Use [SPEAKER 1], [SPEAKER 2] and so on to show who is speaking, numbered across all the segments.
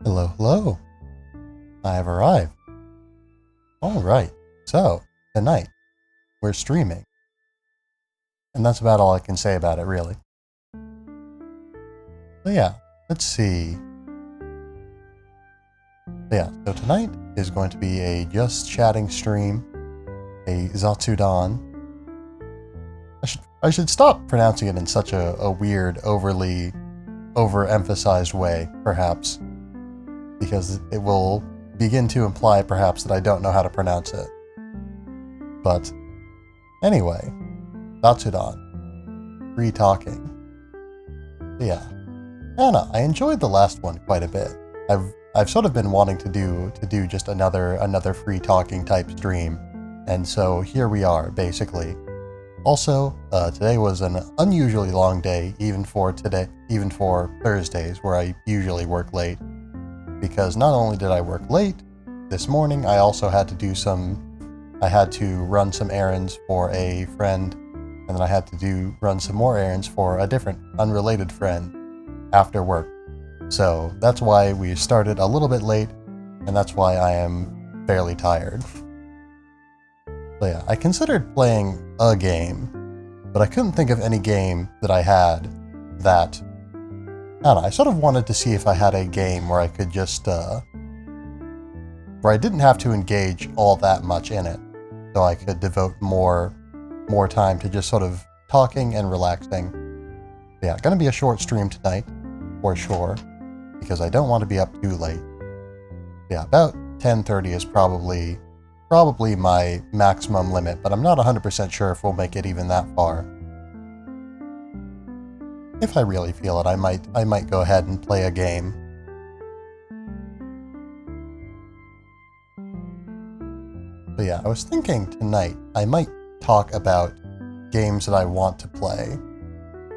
[SPEAKER 1] Hello, hello. I have arrived. Alright, so, tonight, we're streaming. And that's about all I can say about it, really. So yeah, let's see. So tonight is going to be a just chatting stream, a Zatsudan. I should stop pronouncing it in such a weird, overly overemphasized way, perhaps, because it will begin to imply perhaps that I don't know how to pronounce it. But anyway, Zatsudan, free talking. Yeah, Anna, I enjoyed the last one quite a bit. I've sort of been wanting to do just another free talking type stream, and so here we are basically. Also, today was an unusually long day, even for Thursdays, where I usually work late. Because not only did I work late this morning, I also had to run some errands for a friend, and then I had to run some more errands for a different, unrelated friend after work. So that's why we started a little bit late, and that's why I am fairly tired. So yeah, I considered playing a game, but I couldn't think of any game that I had that... I don't know, I sort of wanted to see if I had a game where I could just, where I didn't have to engage all that much in it, so I could devote more time to just sort of talking and relaxing. Yeah, gonna be a short stream tonight, for sure, because I don't want to be up too late. Yeah, about 10:30 is probably my maximum limit, but I'm not 100% sure if we'll make it even that far. If I really feel it, I might go ahead and play a game. But yeah, I was thinking tonight I might talk about games that I want to play,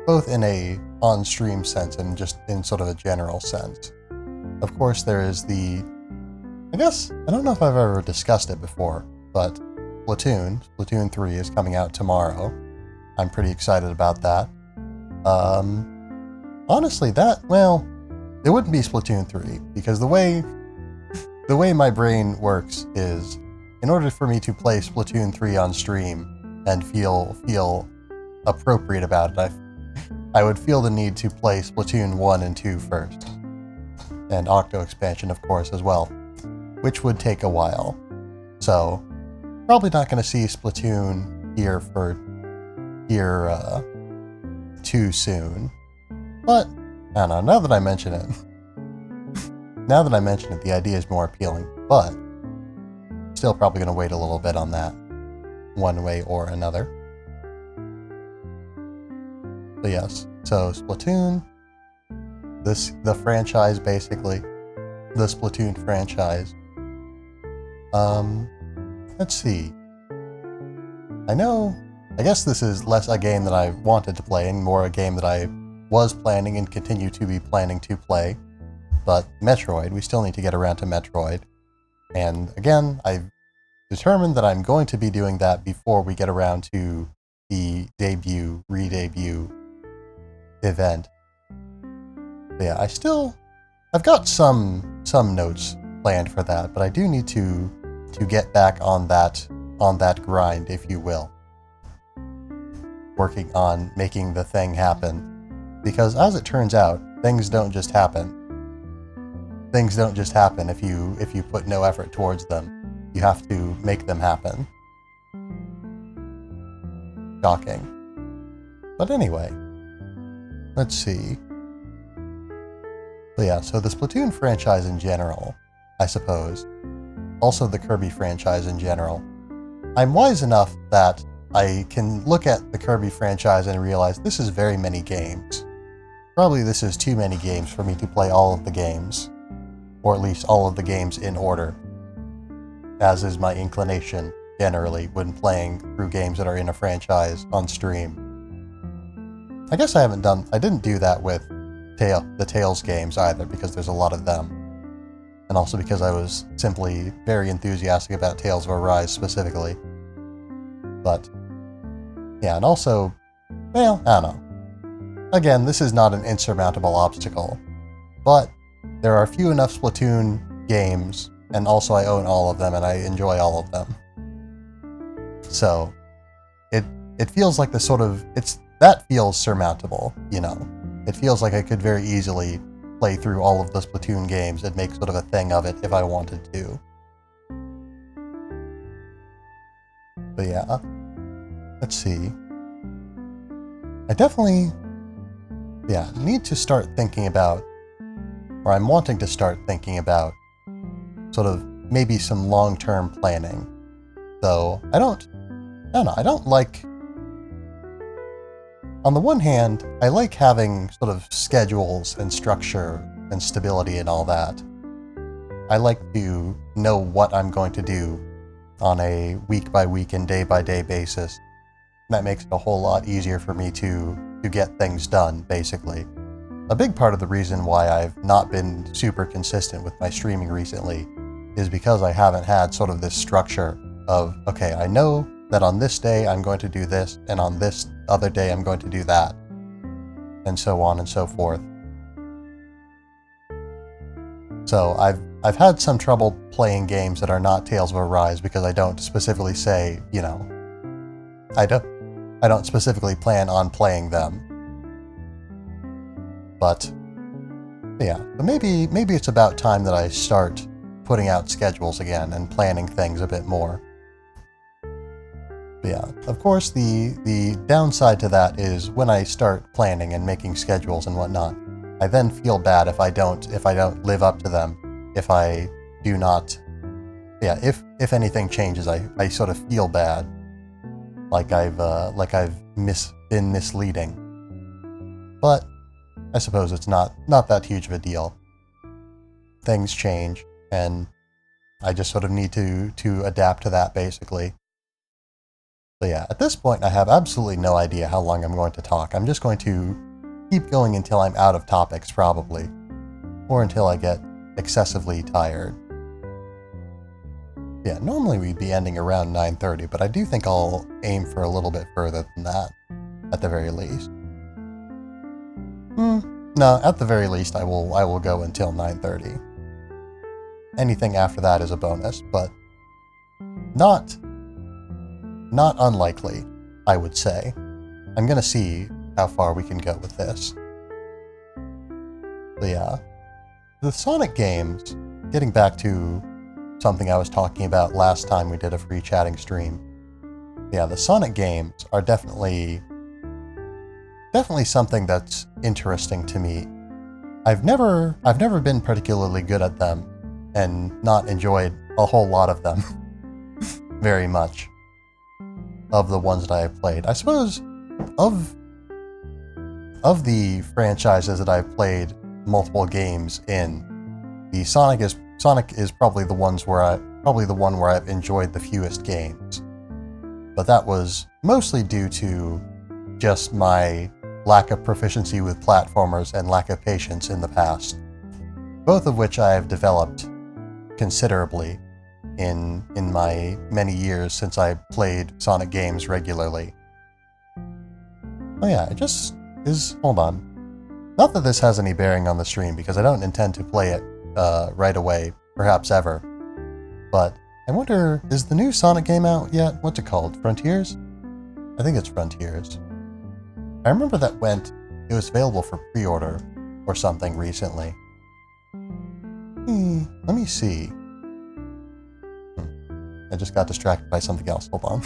[SPEAKER 1] both in a on-stream sense and just in sort of a general sense. Of course, there is I don't know if I've ever discussed it before, but Splatoon 3 is coming out tomorrow. I'm pretty excited about that. Honestly, it wouldn't be Splatoon 3, because the way my brain works is, in order for me to play Splatoon 3 on stream and feel appropriate about it, I would feel the need to play Splatoon 1 and 2 first. And Octo expansion, of course, as well, which would take a while. So, probably not going to see Splatoon here too soon. But, I don't know, now that I mention it, the idea is more appealing, but still probably going to wait a little bit on that, one way or another. But yes, so Splatoon, the franchise basically, the Splatoon franchise. Let's see. I guess this is less a game that I wanted to play and more a game that I was planning and continue to be planning to play. But Metroid, we still need to get around to Metroid. And again, I've determined that I'm going to be doing that before we get around to the re-debut event. But yeah, I've got some notes planned for that, but I do need to get back on that grind, if you will. Working on making the thing happen. Because as it turns out, things don't just happen. Things don't just happen if you put no effort towards them. You have to make them happen. Shocking. But anyway, let's see. So yeah, so the Splatoon franchise in general, I suppose. Also the Kirby franchise in general. I'm wise enough that I can look at the Kirby franchise and realize this is very many games. Probably this is too many games for me to play all of the games. Or at least all of the games in order. As is my inclination, generally, when playing through games that are in a franchise on stream. I guess I didn't do that with the Tales games either, because there's a lot of them. And also because I was simply very enthusiastic about Tales of Arise specifically. But, yeah, and also, I don't know. Again, this is not an insurmountable obstacle, but there are few enough Splatoon games, and also I own all of them and I enjoy all of them. So it feels like the sort of that feels surmountable, you know. It feels like I could very easily play through all of the Splatoon games and make sort of a thing of it if I wanted to. But yeah, let's see. I definitely, need to start thinking about, or I'm wanting to start thinking about, sort of maybe some long-term planning. So I don't like, on the one hand, I like having sort of schedules and structure and stability and all that. I like to know what I'm going to do on a week-by-week and day-by-day basis. That makes it a whole lot easier for me to get things done, basically. A big part of the reason why I've not been super consistent with my streaming recently is because I haven't had sort of this structure of, okay, I know that on this day I'm going to do this, and on this other day I'm going to do that, and so on and so forth. So I've had some trouble playing games that are not Tales of Arise because I don't specifically say, you know, I don't specifically plan on playing them. But yeah, but maybe it's about time that I start putting out schedules again and planning things a bit more. But yeah, of course the downside to that is when I start planning and making schedules and whatnot, I then feel bad if I don't live up to them. If I do not, if anything changes, I sort of feel bad, like I've been misleading. But I suppose it's not that huge of a deal. Things change, and I just sort of need to adapt to that, basically. But yeah, at this point I have absolutely no idea how long I'm going to talk. I'm just going to keep going until I'm out of topics, probably. Or until I get excessively tired. Yeah, normally we'd be ending around 9:30, but I do think I'll aim for a little bit further than that, at the very least. No, at the very least I will go until 9:30. Anything after that is a bonus, but not unlikely, I would say. I'm gonna see how far we can go with this. But yeah, the Sonic games, getting back to something I was talking about last time we did a free chatting stream. Yeah, the Sonic games are definitely something that's interesting to me. I've never been particularly good at them and not enjoyed a whole lot of them very much. Of the ones that I have played. I suppose of the franchises that I've played multiple games in, the Sonic is probably the one where I've enjoyed the fewest games. But that was mostly due to just my lack of proficiency with platformers and lack of patience in the past. Both of which I have developed considerably in my many years since I played Sonic games regularly. Oh yeah, it just is... Hold on. Not that this has any bearing on the stream, because I don't intend to play it right away, perhaps ever. But I wonder, is the new Sonic game out yet? What's it called? Frontiers? I think it's Frontiers. I remember that it was available for pre-order or something recently. Let me see. I just got distracted by something else. Hold on.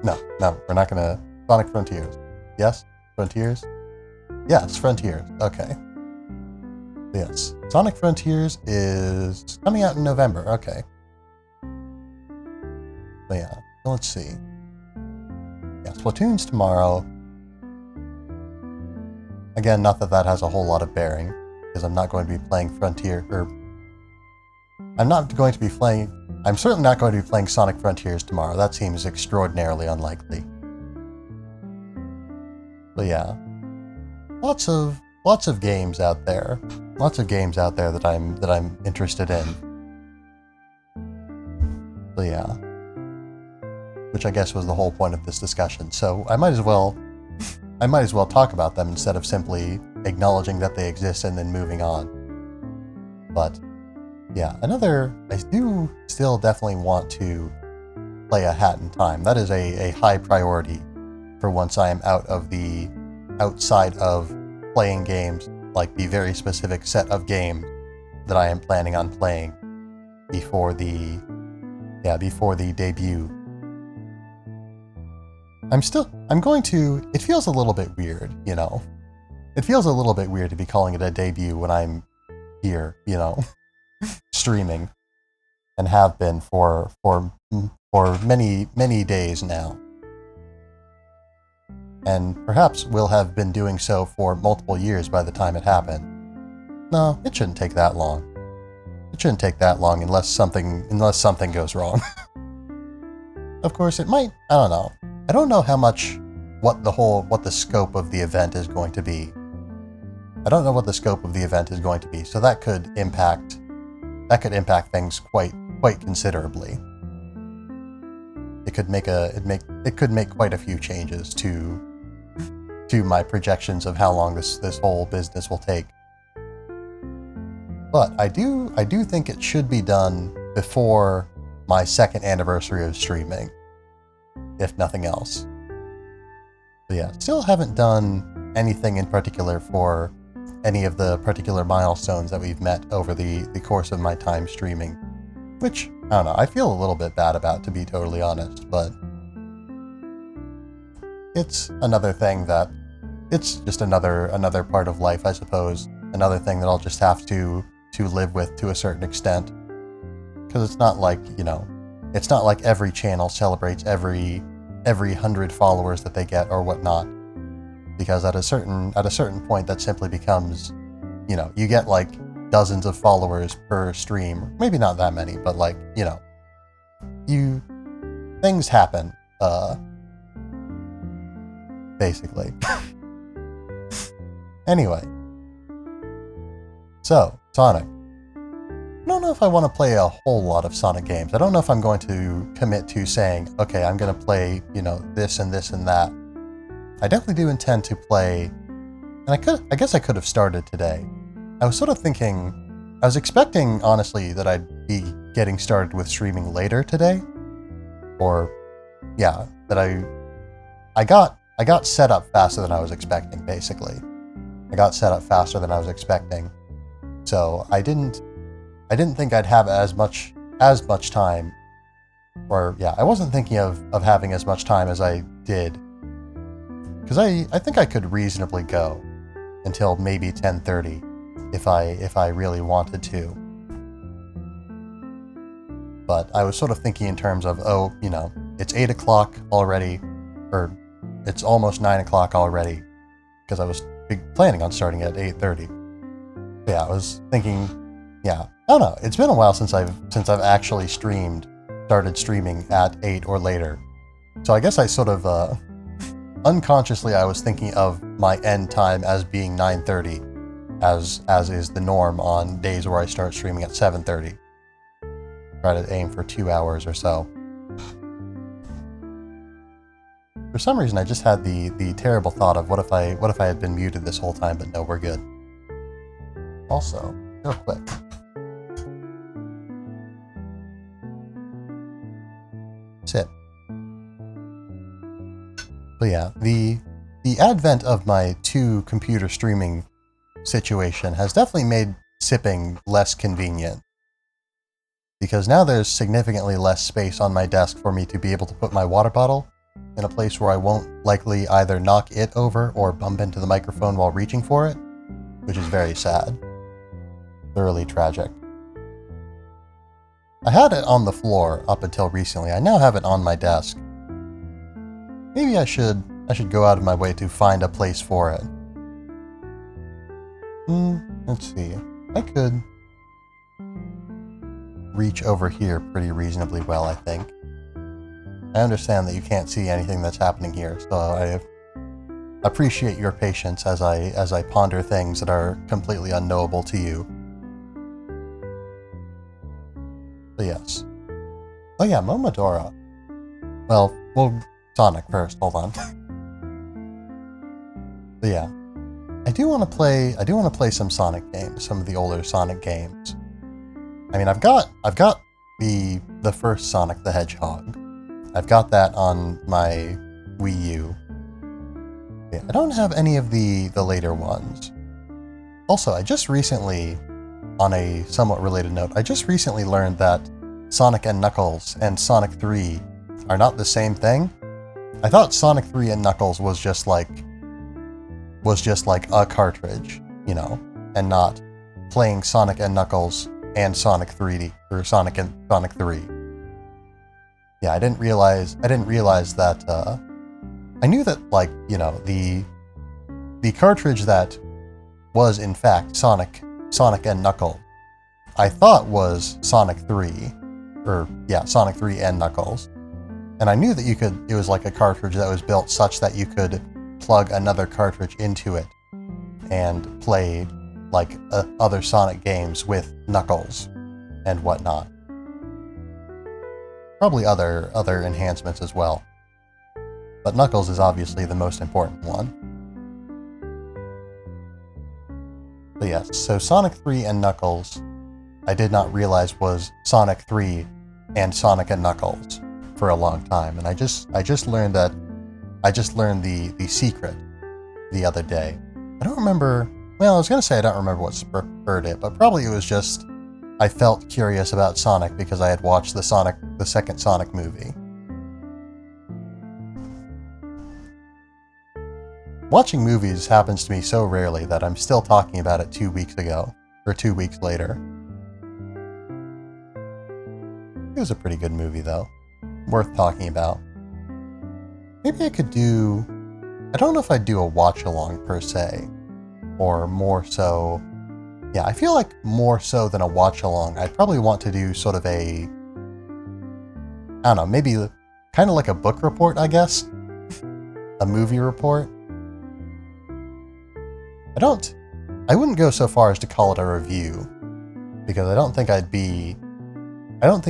[SPEAKER 1] No, we're not gonna... Sonic Frontiers. Yes? Frontiers? Yes, Frontiers. Okay. Yes. Sonic Frontiers is coming out in November. Okay. But yeah, let's see. Yeah, Splatoon's tomorrow. Again, not that has a whole lot of bearing, because I'm not going to be playing I'm certainly not going to be playing Sonic Frontiers tomorrow. That seems extraordinarily unlikely. But yeah, lots of games out there. Lots of games out there that I'm interested in. But yeah, which I guess was the whole point of this discussion. So I might as well talk about them instead of simply acknowledging that they exist and then moving on. But yeah, I do still definitely want to play a Hat in Time. That is a high priority for once I am outside of playing games, like the very specific set of games that I am planning on playing before the debut. It feels a little bit weird, you know. It feels a little bit weird to be calling it a debut when I'm here, you know, streaming, and have been for many days now. And perhaps will have been doing so for multiple years by the time it happened. No, it shouldn't take that long. It shouldn't take that long unless something goes wrong. Of course, it might. I don't know. I don't know how much what the scope of the event is going to be. I don't know what the scope of the event is going to be, so that could impact things quite considerably. It could make quite a few changes to my projections of how long this whole business will take. But I do think it should be done before my 2nd anniversary of streaming, if nothing else. But yeah, still haven't done anything in particular for any of the particular milestones that we've met over the course of my time streaming, which, I don't know, I feel a little bit bad about, to be totally honest, but it's another thing that, it's just another part of life, I suppose, another thing that I'll just have to live with to a certain extent, because it's not like, you know, it's not like every channel celebrates every 100 followers that they get or whatnot, because at a certain point that simply becomes, you know, you get like dozens of followers per stream, maybe not that many, but like, you know, things happen, basically. Anyway, so Sonic. I don't know if I want to play a whole lot of Sonic games. I don't know if I'm going to commit to saying, okay, I'm going to play, you know, this and this and that. I definitely do intend to play, and I guess I could have started today. I was sort of thinking, I was expecting, honestly, that I'd be getting started with streaming later today. Or, yeah, that I got set up faster than I was expecting, basically. I got set up faster than I was expecting. So I didn't think I'd have as much time, or yeah, I wasn't thinking of having as much time as I did, because I think I could reasonably go until maybe 10:30 if I really wanted to. But I was sort of thinking in terms of, oh, you know, it's 8 o'clock already, or it's almost 9 o'clock already, because I was planning on starting at 8:30. Yeah, I was thinking, yeah, I don't know. It's been a while since I've actually started streaming at 8 or later. So I guess I sort of unconsciously I was thinking of my end time as being 9:30, as is the norm on days where I start streaming at 7:30. Try to aim for 2 hours or so. For some reason, I just had the terrible thought of what if I had been muted this whole time, but no, we're good. Also, real quick. Sit. But yeah, the advent of my 2-computer streaming situation has definitely made sipping less convenient. Because now there's significantly less space on my desk for me to be able to put my water bottle in a place where I won't likely either knock it over or bump into the microphone while reaching for it, which is very sad. Thoroughly tragic. I had it on the floor up until recently. I now have it on my desk. Maybe I should go out of my way to find a place for it. Let's see. I could reach over here pretty reasonably well, I think. I understand that you can't see anything that's happening here, so I appreciate your patience as I ponder things that are completely unknowable to you. But yes. Oh yeah, Momodora. Well, Sonic first, hold on. But yeah. I do want to play some Sonic games, some of the older Sonic games. I mean, I've got the first Sonic the Hedgehog. I've got that on my Wii U. Yeah, I don't have any of the later ones. Also, I just recently, on a somewhat related note, I just recently learned that Sonic and Knuckles and Sonic 3 are not the same thing. I thought Sonic 3 and Knuckles was just like a cartridge, you know, and not playing Sonic and Knuckles and Sonic 3D or Sonic and Sonic 3. Yeah, I didn't realize that I knew that, like, you know, the cartridge that was in fact Sonic and Knuckles, I thought was Sonic 3, or yeah, Sonic 3 and Knuckles. And I knew that it was like a cartridge that was built such that you could plug another cartridge into it and play like other Sonic games with Knuckles and whatnot. Probably other enhancements as well. But Knuckles is obviously the most important one. But yes, so Sonic 3 and Knuckles, I did not realize was Sonic 3 and Sonic and Knuckles for a long time, and I just learned the secret the other day. I don't remember. Well, I was gonna say I don't remember what spurred it, but probably it was just I felt curious about Sonic because I had watched the second Sonic movie. Watching movies happens to me so rarely that I'm still talking about it 2 weeks ago, or 2 weeks later. It was a pretty good movie, though. Worth talking about. Maybe I could do... I don't know if I'd do a watch-along per se, or more so... Yeah, I feel like more so than a watch-along, I'd probably want to do sort of a... I don't know, maybe kind of like a book report, I guess? A movie report? I wouldn't go so far as to call it a review, because I don't think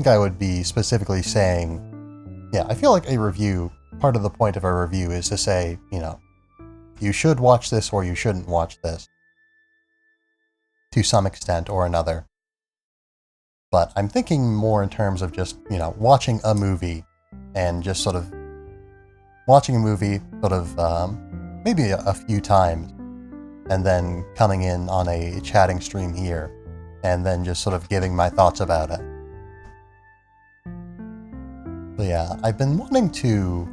[SPEAKER 1] I would be specifically saying, yeah, I feel like a review, part of the point of a review is to say, you know, you should watch this or you shouldn't watch this, to some extent or another. But I'm thinking more in terms of just, you know, watching a movie and just sort of watching a movie maybe a few times, and then coming in on a chatting stream here, and then just sort of giving my thoughts about it. But yeah, I've been wanting to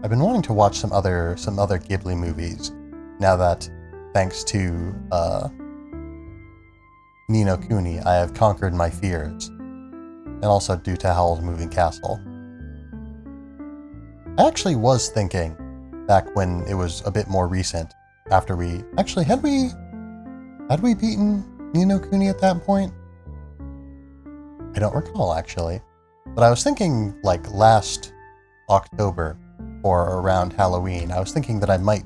[SPEAKER 1] watch some other Ghibli movies, now that, thanks to Ni no Kuni, I have conquered my fears, and also due to Howl's Moving Castle. I actually was thinking, back when it was a bit more recent, after we... Actually, had we beaten Ni no Kuni at that point? I don't recall, actually. But I was thinking, like, last October, or around Halloween, I was thinking that I might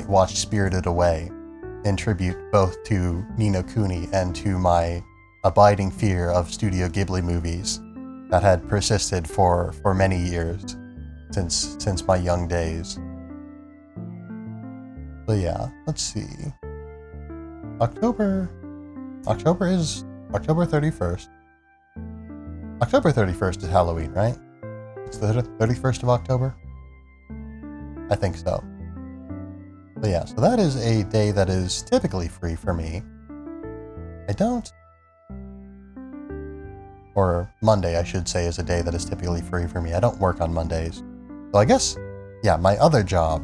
[SPEAKER 1] watch Spirited Away, in tribute both to Ni no Kuni and to my abiding fear of Studio Ghibli movies that had persisted for many years, since my young days. But yeah, let's see. October 31st. October 31st is Halloween, right? It's the 31st of October? I think so. But yeah, so that is a day that is typically free for me. Or Monday, I should say, is a day that is typically free for me. I don't work on Mondays. So I guess, yeah, my other job,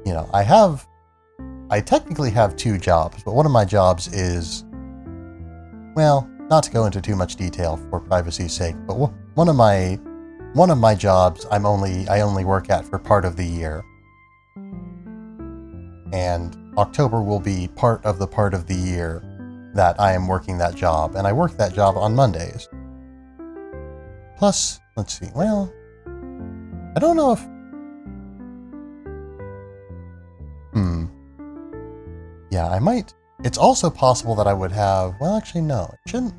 [SPEAKER 1] you know, I technically have 2 jobs, but one of my jobs is, well, not to go into too much detail for privacy's sake, but one of my jobs I only work at for part of the year. And October will be part of the year that I am working that job, and I work that job on Mondays. Plus, let's see, well, I don't know if... Yeah, I might... It's also possible that I would have... Well, actually, no, it shouldn't...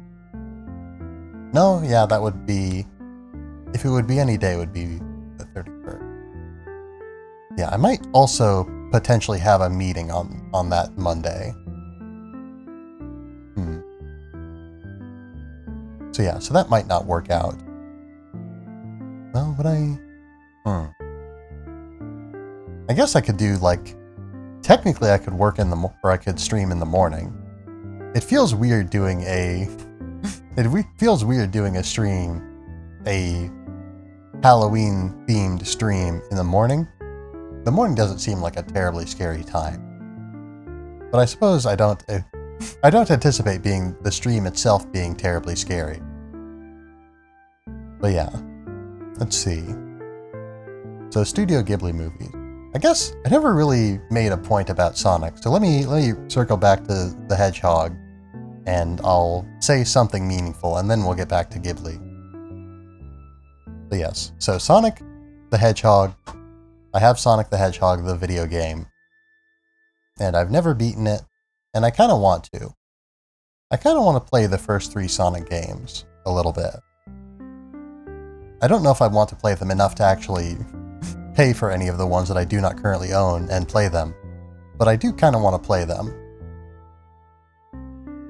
[SPEAKER 1] No, yeah, that would be... If it would be any day, it would be the 31st. Yeah, I might also potentially have a meeting on that Monday. So yeah, so that might not work out. Well, would I? I guess I could do like, technically I could work or I could stream in the morning. It feels weird doing a stream, a Halloween themed stream in the morning. The morning doesn't seem like a terribly scary time. But I suppose I don't anticipate the stream itself being terribly scary. But yeah, let's see. So Studio Ghibli movies. I guess I never really made a point about Sonic, so let me circle back to the Hedgehog, and I'll say something meaningful, and then we'll get back to Ghibli. But yes, so Sonic the Hedgehog. I have Sonic the Hedgehog, the video game, and I've never beaten it, and I kind of want to. I kind of want to play the first 3 Sonic games a little bit. I don't know if I want to play them enough to actually pay for any of the ones that I do not currently own and play them, but I do kind of want to play them.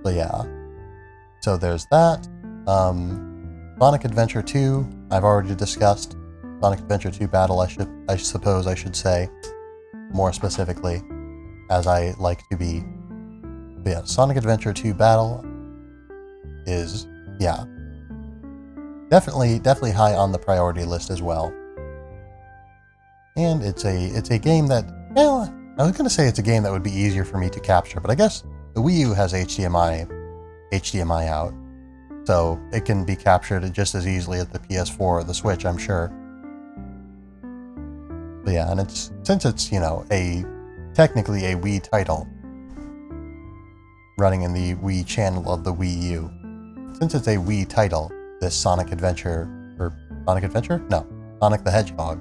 [SPEAKER 1] But yeah, so there's that. Sonic Adventure 2, I've already discussed. Sonic Adventure 2 Battle, I suppose I should say, more specifically, as I like to be. But yeah, Sonic Adventure 2 Battle is, yeah, definitely high on the priority list as well. And it's a game that, well, I was going to say it's a game that would be easier for me to capture, but I guess the Wii U has HDMI out, so it can be captured just as easily as the PS4 or the Switch, I'm sure. But yeah, and since it's, you know, technically a Wii title running in the Wii channel of the Wii U, since it's a Wii title, this Sonic the Hedgehog,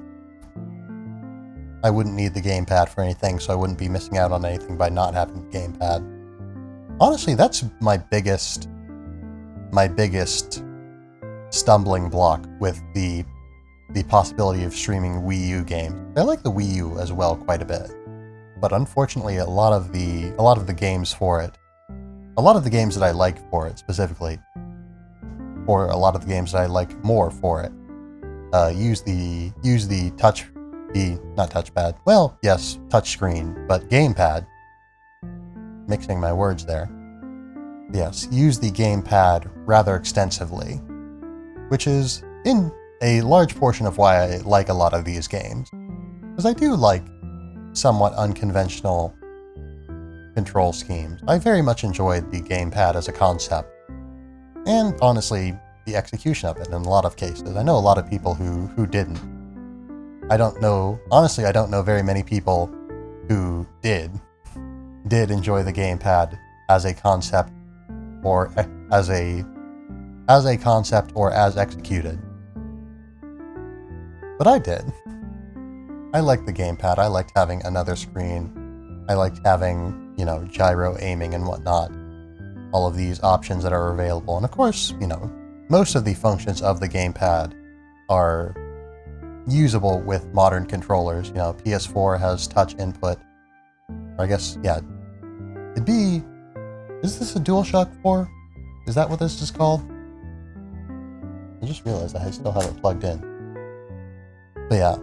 [SPEAKER 1] I wouldn't need the gamepad for anything, so I wouldn't be missing out on anything by not having the gamepad. Honestly, that's my biggest stumbling block with the possibility of streaming Wii U games. I like the Wii U as well quite a bit, but unfortunately a lot of the games for it, a lot of the games that I like for it specifically, or a lot of the games that I like more for it, use the not touchpad, well, yes, touchscreen, but gamepad, mixing my words there. Yes, use the gamepad rather extensively, which is in a large portion of why I like a lot of these games, because I do like somewhat unconventional control schemes. I very much enjoyed the gamepad as a concept, and honestly, the execution of it in a lot of cases. I know a lot of people who didn't. I don't know very many people who did enjoy the gamepad as a concept, or as a concept, or as executed. But I did. I liked the gamepad. I liked having another screen. I liked having, you know, gyro aiming and whatnot. All of these options that are available. And of course, you know, most of the functions of the gamepad are usable with modern controllers. You know, PS4 has touch input. Or I guess, yeah. Is this a DualShock 4? Is that what this is called? I just realized I still have it plugged in. But yeah,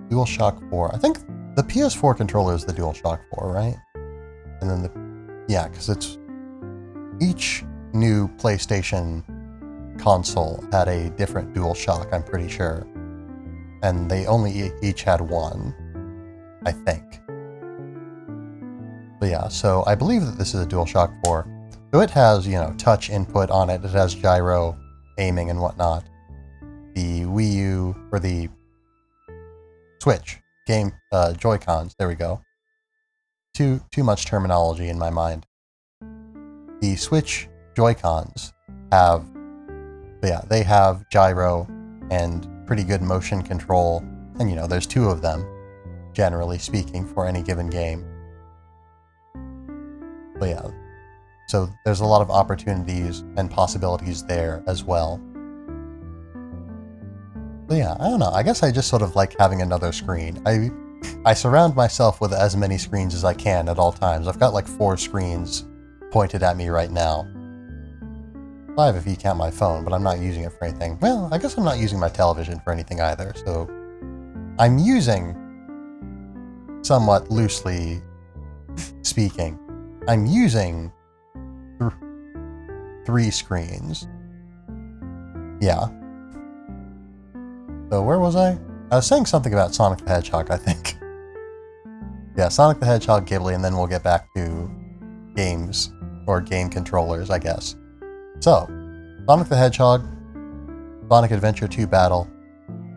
[SPEAKER 1] DualShock 4. I think the PS4 controller is the DualShock 4, right? And then because it's each new PlayStation console had a different DualShock, I'm pretty sure. And they only each had one, I think. But yeah, so I believe that this is a DualShock 4. So it has, you know, touch input on it. It has gyro aiming and whatnot. The Wii U, or the Switch game Joy-Cons, there we go. Too much terminology in my mind. The Switch Joy-Cons they have gyro and pretty good motion control, and you know, there's 2 of them, generally speaking, for any given game. But yeah, so there's a lot of opportunities and possibilities there as well. But yeah, I don't know, I guess I just sort of like having another screen. I surround myself with as many screens as I can at all times. I've got like 4 screens pointed at me right now. 5 if you count my phone, but I'm not using it for anything. Well, I guess I'm not using my television for anything either, so I'm using, somewhat loosely speaking, I'm using 3 screens. Yeah. So where was I? I was saying something about Sonic the Hedgehog, I think. Yeah, Sonic the Hedgehog, Ghibli, and then we'll get back to games, or game controllers, I guess. So, Sonic the Hedgehog, Sonic Adventure 2 Battle,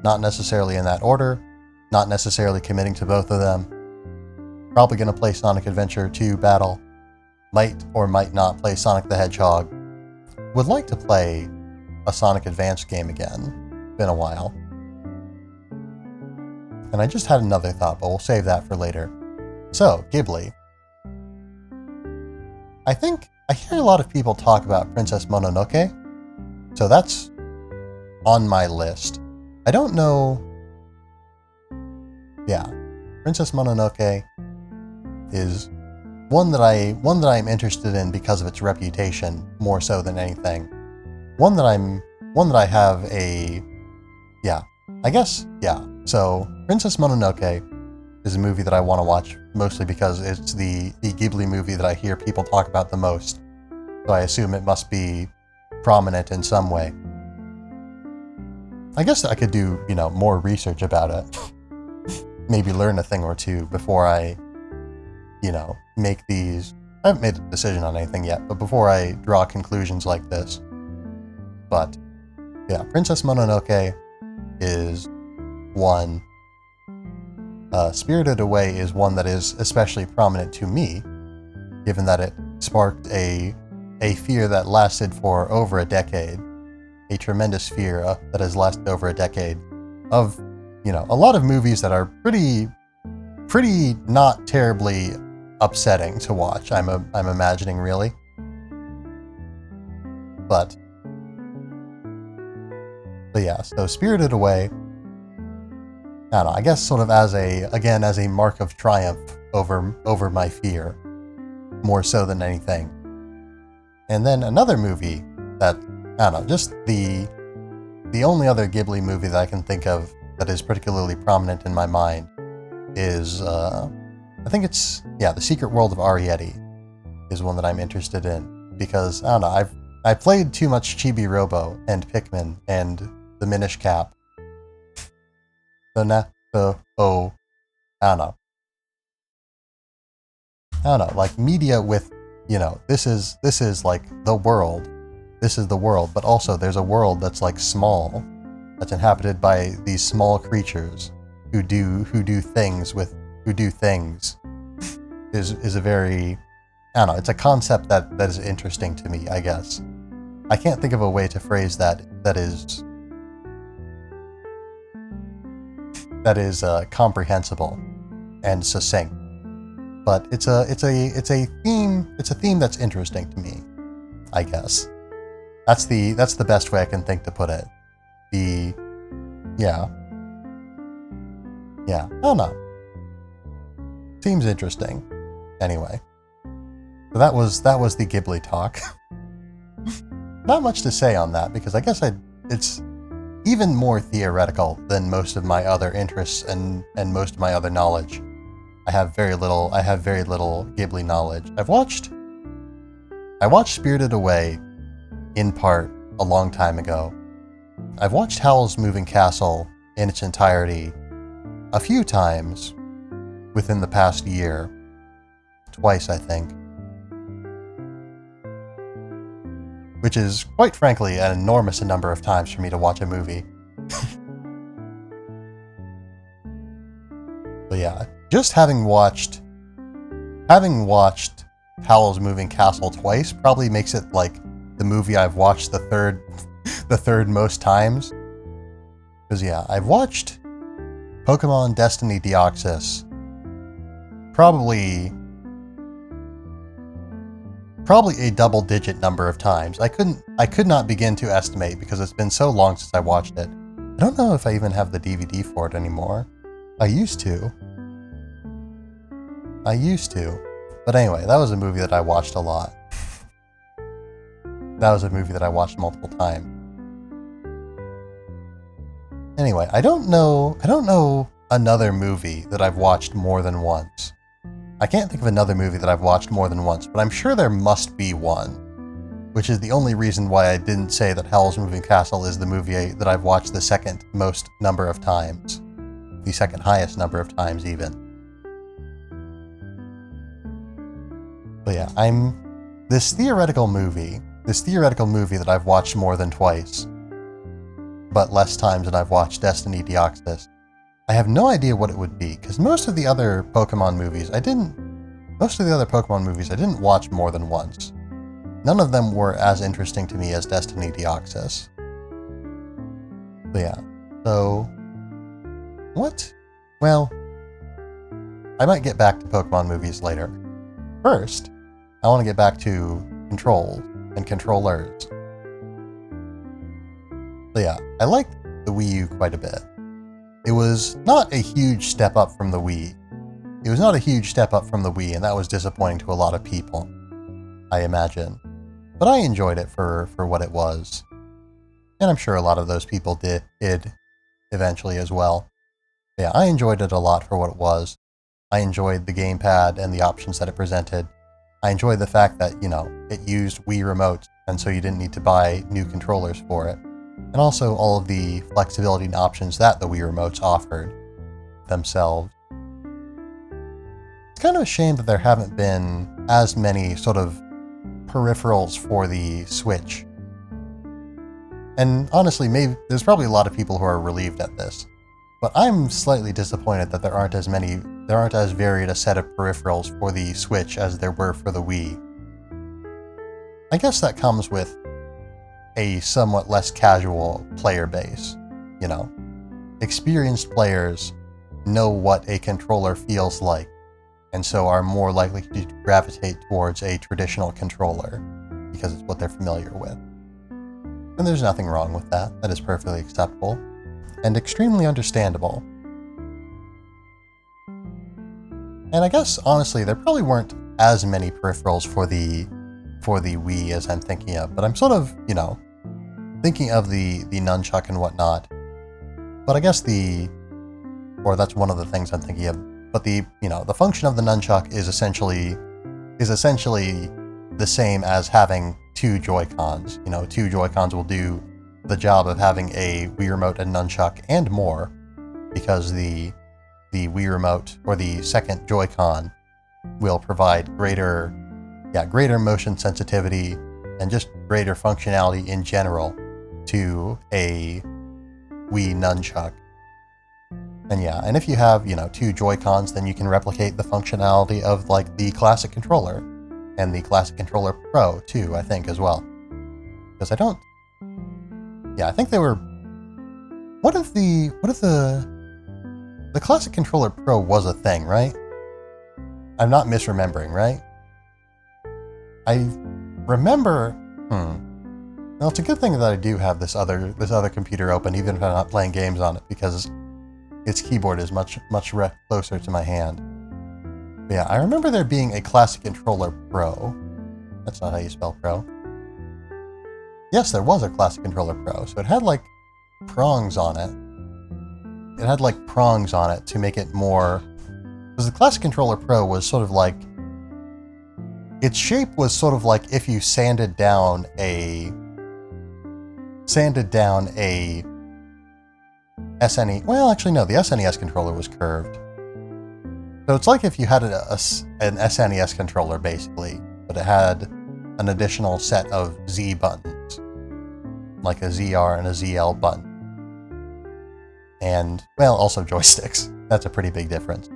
[SPEAKER 1] not necessarily in that order, not necessarily committing to both of them. Probably going to play Sonic Adventure 2 Battle, might or might not play Sonic the Hedgehog. Would like to play a Sonic Advance game again. Been a while. And I just had another thought, but we'll save that for later. So, Ghibli. I think I hear a lot of people talk about Princess Mononoke, so that's on my list. I don't know. Yeah, Princess Mononoke is one that I'm interested in because of its reputation more so than anything. One that I have a, yeah, I guess, yeah. So Princess Mononoke is a movie that I want to watch mostly because it's the Ghibli movie that I hear people talk about the most. So I assume it must be prominent in some way. I guess I could do, more research about it. Maybe learn a thing or two before I, make these. I haven't made a decision on anything yet, but before I draw conclusions like this. But, yeah, Princess Mononoke is one. Spirited Away is one that is especially prominent to me, given that it sparked a fear that lasted for over a decade. A tremendous fear that has lasted over a decade of, a lot of movies that are pretty not terribly upsetting to watch. I'm imagining, really. But yeah, so Spirited Away, I don't know, I guess sort of as a mark of triumph over my fear, more so than anything. And then another movie that, I don't know, just the only other Ghibli movie that I can think of that is particularly prominent in my mind is, I think it's, The Secret World of Arrietty is one that I'm interested in, because, I don't know, I've played too much Chibi Robo and Pikmin and the Minish Cap. I don't know. Like media with, this is like the world. This is the world, but also there's a world that's like small, that's inhabited by these small creatures who do things. Is a very, I don't know, it's a concept that is interesting to me, I guess. I can't think of a way to phrase that is comprehensible and succinct. But it's a theme that's interesting to me, I guess. That's the best way I can think to put it. Yeah, I don't know. Seems interesting. Anyway, so that was the Ghibli talk. Not much to say on that, because I guess it's even more theoretical than most of my other interests and most of my other knowledge. I have very little Ghibli knowledge. I watched Spirited Away in part a long time ago. I've watched Howl's Moving Castle in its entirety a few times within the past year. Twice, I think. Which is, quite frankly, an enormous number of times for me to watch a movie. But yeah, just having watched Howl's Moving Castle twice probably makes it like the movie I've watched the third most times. Because yeah, I've watched Pokemon Destiny Deoxys probably a double-digit number of times. I could not begin to estimate because it's been so long since I watched it. I don't know if I even have the DVD for it anymore. I used to. But anyway, that was a movie that I watched a lot. that was a movie that I watched multiple times. Anyway, I don't know another movie that I've watched more than once. I can't think of another movie that I've watched more than once, but I'm sure there must be one, which is the only reason why I didn't say that Howl's Moving Castle is the movie that I've watched the second most number of times. The second highest number of times, even. But yeah, this theoretical movie that I've watched more than twice, but less times than I've watched Destiny Deoxys. I have no idea what it would be, because most of the other Pokemon movies I didn't watch more than once. None of them were as interesting to me as Destiny Deoxys. But yeah, so... what? Well, I might get back to Pokemon movies later. First, I want to get back to controls and controllers. So yeah, I liked the Wii U quite a bit. It was not a huge step up from the Wii. And that was disappointing to a lot of people, I imagine. But I enjoyed it for what it was. And I'm sure a lot of those people did eventually as well. Yeah, I enjoyed it a lot for what it was. I enjoyed the gamepad and the options that it presented. I enjoyed the fact that, it used Wii remotes, and so you didn't need to buy new controllers for it. And also all of the flexibility and options that the Wii remotes offered themselves. It's kind of a shame that there haven't been as many sort of peripherals for the Switch. And honestly, maybe there's probably a lot of people who are relieved at this. But I'm slightly disappointed that there aren't as varied a set of peripherals for the Switch as there were for the Wii. I guess that comes with a somewhat less casual player base, Experienced players know what a controller feels like, and so are more likely to gravitate towards a traditional controller, because it's what they're familiar with. And there's nothing wrong with that. That is perfectly acceptable, and extremely understandable. And I guess, honestly, there probably weren't as many peripherals for the Wii as I'm thinking of, but I'm sort of, thinking of the nunchuck and whatnot. But I guess that's one of the things I'm thinking of, but the function of the nunchuck is essentially the same as having two Joy-Cons. Two Joy-Cons will do the job of having a Wii Remote and nunchuck and more, because the Wii Remote or the second Joy-Con will provide greater motion sensitivity and just greater functionality in general to a Wii nunchuck. And if you have, two Joy-Cons, then you can replicate the functionality of like the classic controller and the classic controller Pro too, I think, as well. Because I think they were, what if the classic controller Pro was a thing, right? I'm not misremembering, right? I remember, Well, it's a good thing that I do have this other computer open, even if I'm not playing games on it, because its keyboard is much closer to my hand. But yeah, I remember there being a classic controller Pro. That's not how you spell Pro. Yes, there was a classic controller Pro, so it had like prongs on it. It had like prongs on it to make it more... Because the classic controller Pro was sort of like... Its shape was sort of like if you sanded down a SNES. Well, actually, no, the SNES controller was curved. So it's like if you had an SNES controller, basically, but it had an additional set of Z buttons, like a ZR and a ZL button. And, well, also joysticks. That's a pretty big difference.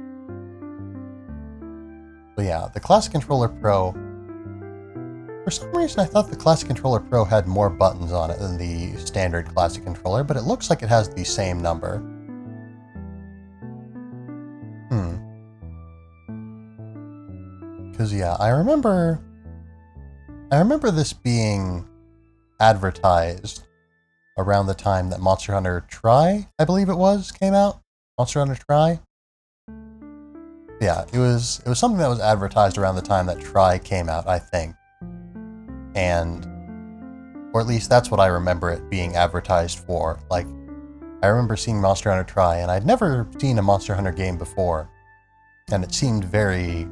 [SPEAKER 1] But yeah, the Classic Controller Pro, for some reason I thought the Classic Controller Pro had more buttons on it than the standard Classic Controller, but it looks like it has the same number. Because yeah, I remember this being advertised around the time that Monster Hunter Tri, I believe it was, came out. Monster Hunter Tri. Yeah, it was something that was advertised around the time that Tri came out, I think. And Or at least that's what I remember it being advertised for. Like, I remember seeing Monster Hunter Tri, and I'd never seen a Monster Hunter game before. And it seemed very,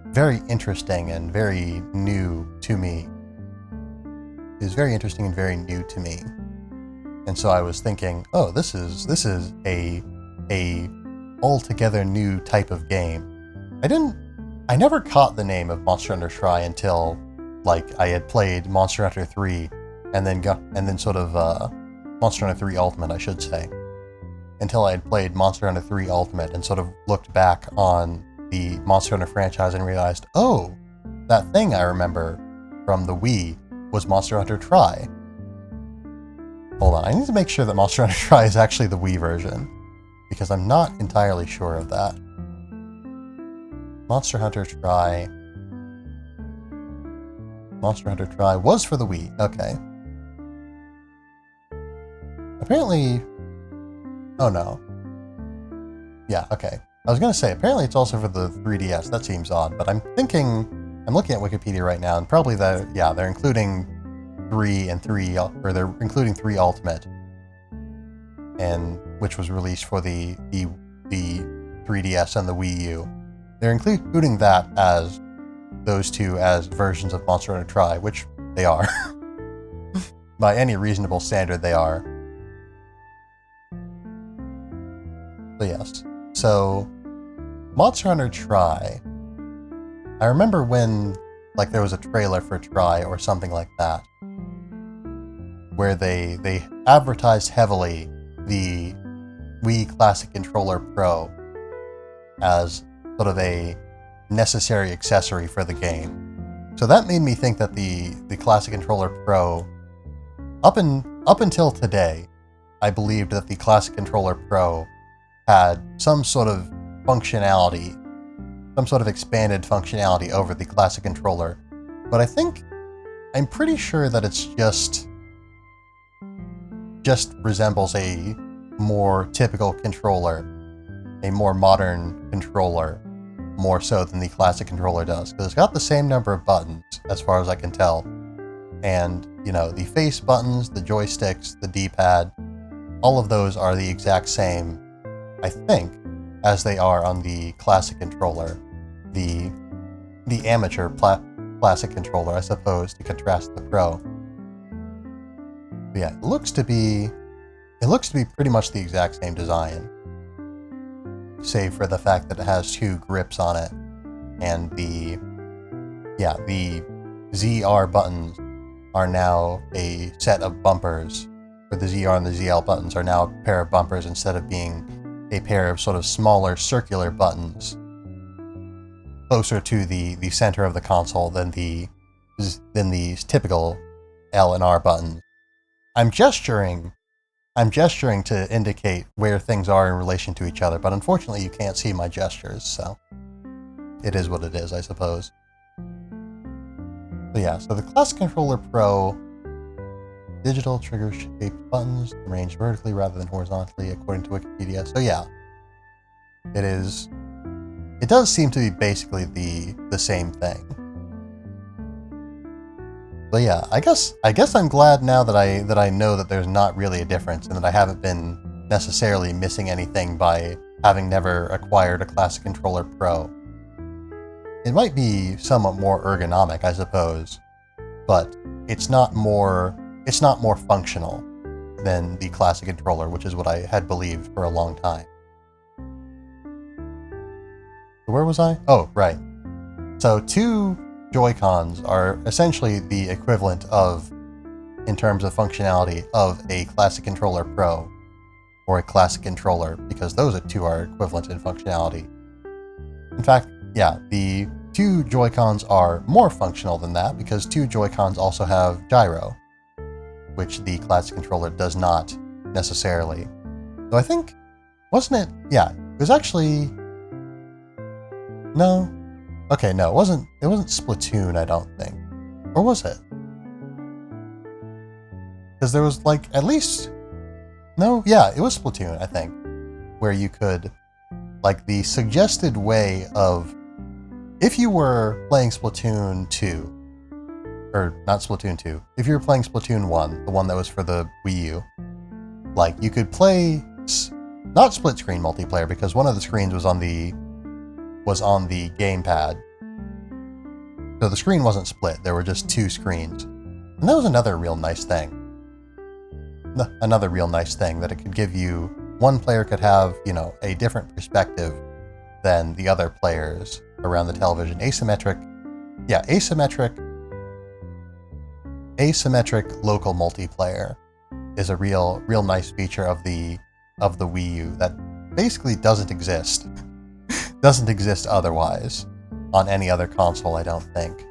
[SPEAKER 1] very interesting and very new to me. It was very interesting and very new to me. And so I was thinking, oh, this is a altogether new type of game. I never caught the name of Monster Hunter Tri until, like, I had played Monster Hunter 3 and then Monster Hunter 3 Ultimate, I should say. Until I had played Monster Hunter 3 Ultimate and sort of looked back on the Monster Hunter franchise and realized, oh, that thing I remember from the Wii was Monster Hunter Tri. Hold on, I need to make sure that Monster Hunter Tri is actually the Wii version, because I'm not entirely sure of that. Monster Hunter Tri was for the Wii, okay. Apparently... Oh no. Yeah, okay. I was gonna say, apparently it's also for the 3DS, that seems odd, but I'm looking at Wikipedia right now, and probably they're including 3 and 3, or they're including 3 Ultimate, and which was released for the 3DS and the Wii U. They're including that as those two as versions of Monster Hunter Tri, which they are. By any reasonable standard, they are. But yes, so Monster Hunter Tri. I remember when, like, there was a trailer for Tri or something like that, where they advertised heavily the Wii Classic Controller Pro as sort of a necessary accessory for the game. So that made me think that the Classic Controller Pro, up until today, I believed that the Classic Controller Pro had some sort of functionality, some sort of expanded functionality over the Classic Controller. But I'm pretty sure that it's just resembles a more typical controller, a more modern controller, more so than the Classic Controller does, because it's got the same number of buttons, as far as I can tell. And, you know, the face buttons, the joysticks, the D-pad, all of those are the exact same, I think, as they are on the Classic Controller. The amateur Classic Controller, I suppose, to contrast the Pro. But yeah, it looks to be pretty much the exact same design, save for the fact that it has 2 grips on it, and the ZR buttons are now a set of bumpers, or the ZR and the ZL buttons are now a pair of bumpers instead of being a pair of sort of smaller circular buttons, closer to the center of the console than these typical L and R buttons. I'm gesturing to indicate where things are in relation to each other, but unfortunately you can't see my gestures, so it is what it is, I suppose. So yeah, so the Classic Controller Pro, digital trigger-shaped buttons arranged vertically rather than horizontally, according to Wikipedia. So yeah, it does seem to be basically the same thing. But yeah, I guess I'm glad now that I know that there's not really a difference, and that I haven't been necessarily missing anything by having never acquired a Classic Controller Pro. It might be somewhat more ergonomic, I suppose, but it's not more functional than the Classic Controller, which is what I had believed for a long time. Where was I? Oh, right. So 2 Joy-Cons are essentially the equivalent of, in terms of functionality, of a Classic Controller Pro, or a Classic Controller, because those 2 are equivalent in functionality. In fact, yeah, the 2 Joy-Cons are more functional than that, because 2 Joy-Cons also have gyro, which the Classic Controller does not necessarily. So I think, wasn't it? Yeah, it was actually... No. Okay, no, it wasn't Splatoon, I don't think. Or was it? Because there was, like, at least... No, yeah, it was Splatoon, I think. Where you could... Like, the suggested way of... If you were playing Splatoon 2, or not Splatoon 2, if you were playing Splatoon 1, the one that was for the Wii U, like, you could play, not split screen multiplayer, because one of the screens was on the gamepad. So the screen wasn't split, there were just two screens. And that was another real nice thing. Another real nice thing, that it could give you, one player could have, you know, a different perspective than the other players around the television. Asymmetric local multiplayer is a real nice feature of the Wii U that basically doesn't exist. Doesn't exist otherwise on any other console, I don't think.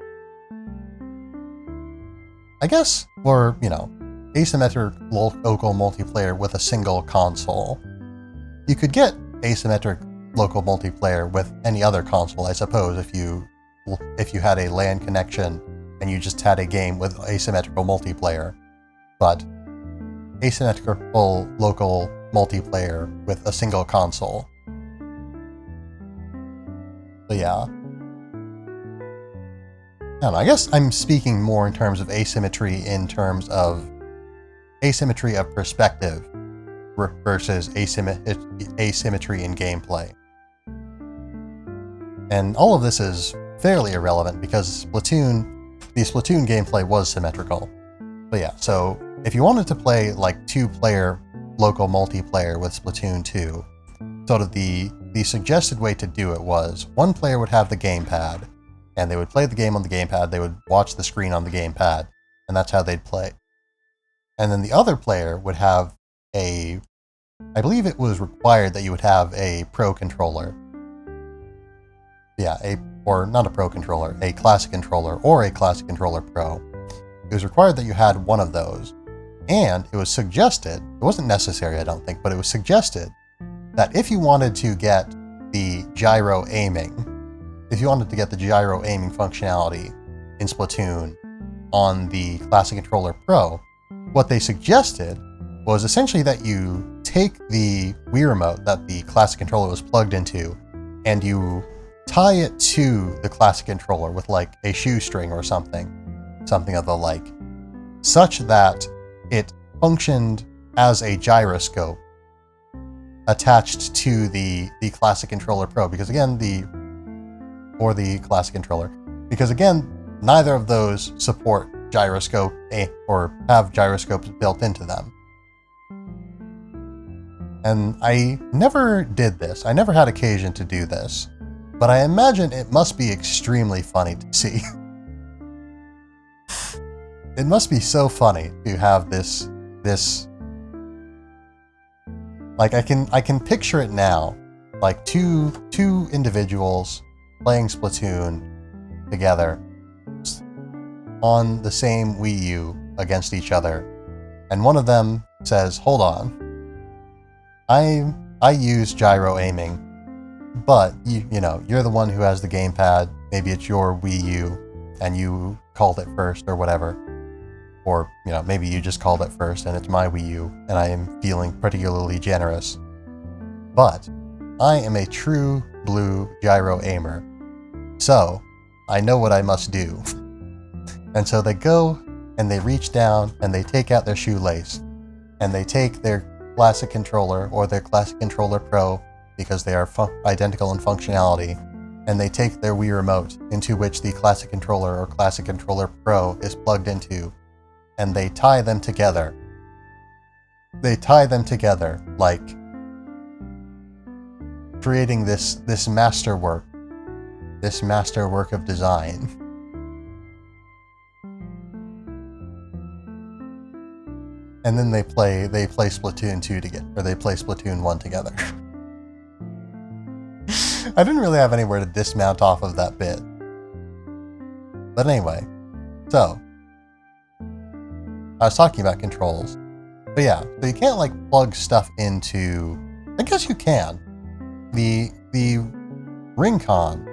[SPEAKER 1] I guess, or, you know, asymmetric local multiplayer with a single console. You could get asymmetric local multiplayer with any other console, I suppose, if you had a LAN connection and you just had a game with asymmetrical multiplayer. But asymmetrical local multiplayer with a single console. But yeah. I don't know, I guess I'm speaking more in terms of asymmetry in terms of asymmetry of perspective versus asymmetry in gameplay. And all of this is fairly irrelevant because the Splatoon gameplay was symmetrical. But yeah, so if you wanted to play like 2-player local multiplayer with Splatoon 2, sort of the suggested way to do it was one player would have the gamepad, and they would play the game on the gamepad, they would watch the screen on the gamepad, and that's how they'd play. And then the other player would have I believe it was required that you would have a Pro controller. Yeah, or not a Pro controller, a Classic controller, or a Classic controller Pro. It was required that you had one of those. And it was suggested, it wasn't necessary, I don't think, but it was suggested that if you wanted to get the gyro aiming functionality in Splatoon on the Classic Controller Pro, what they suggested was essentially that you take the Wii Remote that the Classic Controller was plugged into, and you tie it to the Classic Controller with like a shoestring or something of the like, such that it functioned as a gyroscope attached to the Classic Controller Pro, because again, the Classic Controller, because again, neither of those support gyroscope or have gyroscopes built into them. And I never did this. I never had occasion to do this, but I imagine it must be extremely funny to see. It must be so funny to have this like I can picture it now, like two individuals playing Splatoon together on the same Wii U against each other, and one of them says, "Hold on, I use gyro aiming, but you know, you're the one who has the gamepad, maybe it's your Wii U and you called it first or whatever. Or, you know, maybe you just called it first and it's my Wii U and I am feeling particularly generous. But I am a true blue gyro aimer, so I know what I must do." And so they go and they reach down and they take out their shoelace and they take their Classic Controller or their Classic Controller Pro, because they are identical in functionality, and they take their Wii Remote, into which the Classic Controller or Classic Controller Pro is plugged into, and they tie them together. They tie them together, like creating this masterwork of design. And then they play Splatoon 2 together, or they play Splatoon 1 together. I didn't really have anywhere to dismount off of that bit. But anyway, so I was talking about controls. But yeah, so you can't like plug stuff into, I guess you can. The Ring-Con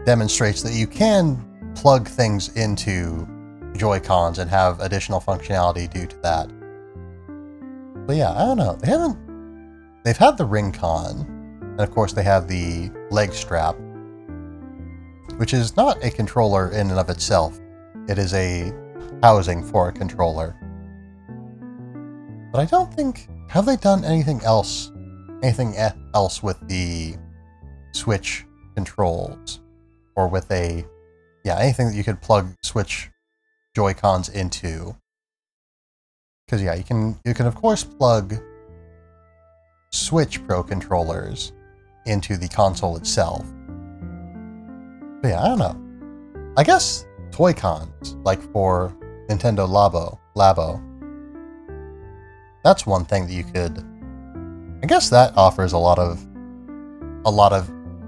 [SPEAKER 1] demonstrates that you can plug things into Joy-Cons and have additional functionality due to that. But yeah, I don't know. They've had the Ring-Con, and of course they have the leg strap, which is not a controller in and of itself. it is a housing for a controller. But I don't think, have they done anything else with the Switch controls, or with anything that you could plug Switch Joy-Cons into? Because you can of course plug Switch Pro controllers into the console itself. But I don't know. I guess Toy-Cons, like for Nintendo Labo. That's one thing that you could. I guess that offers a lot of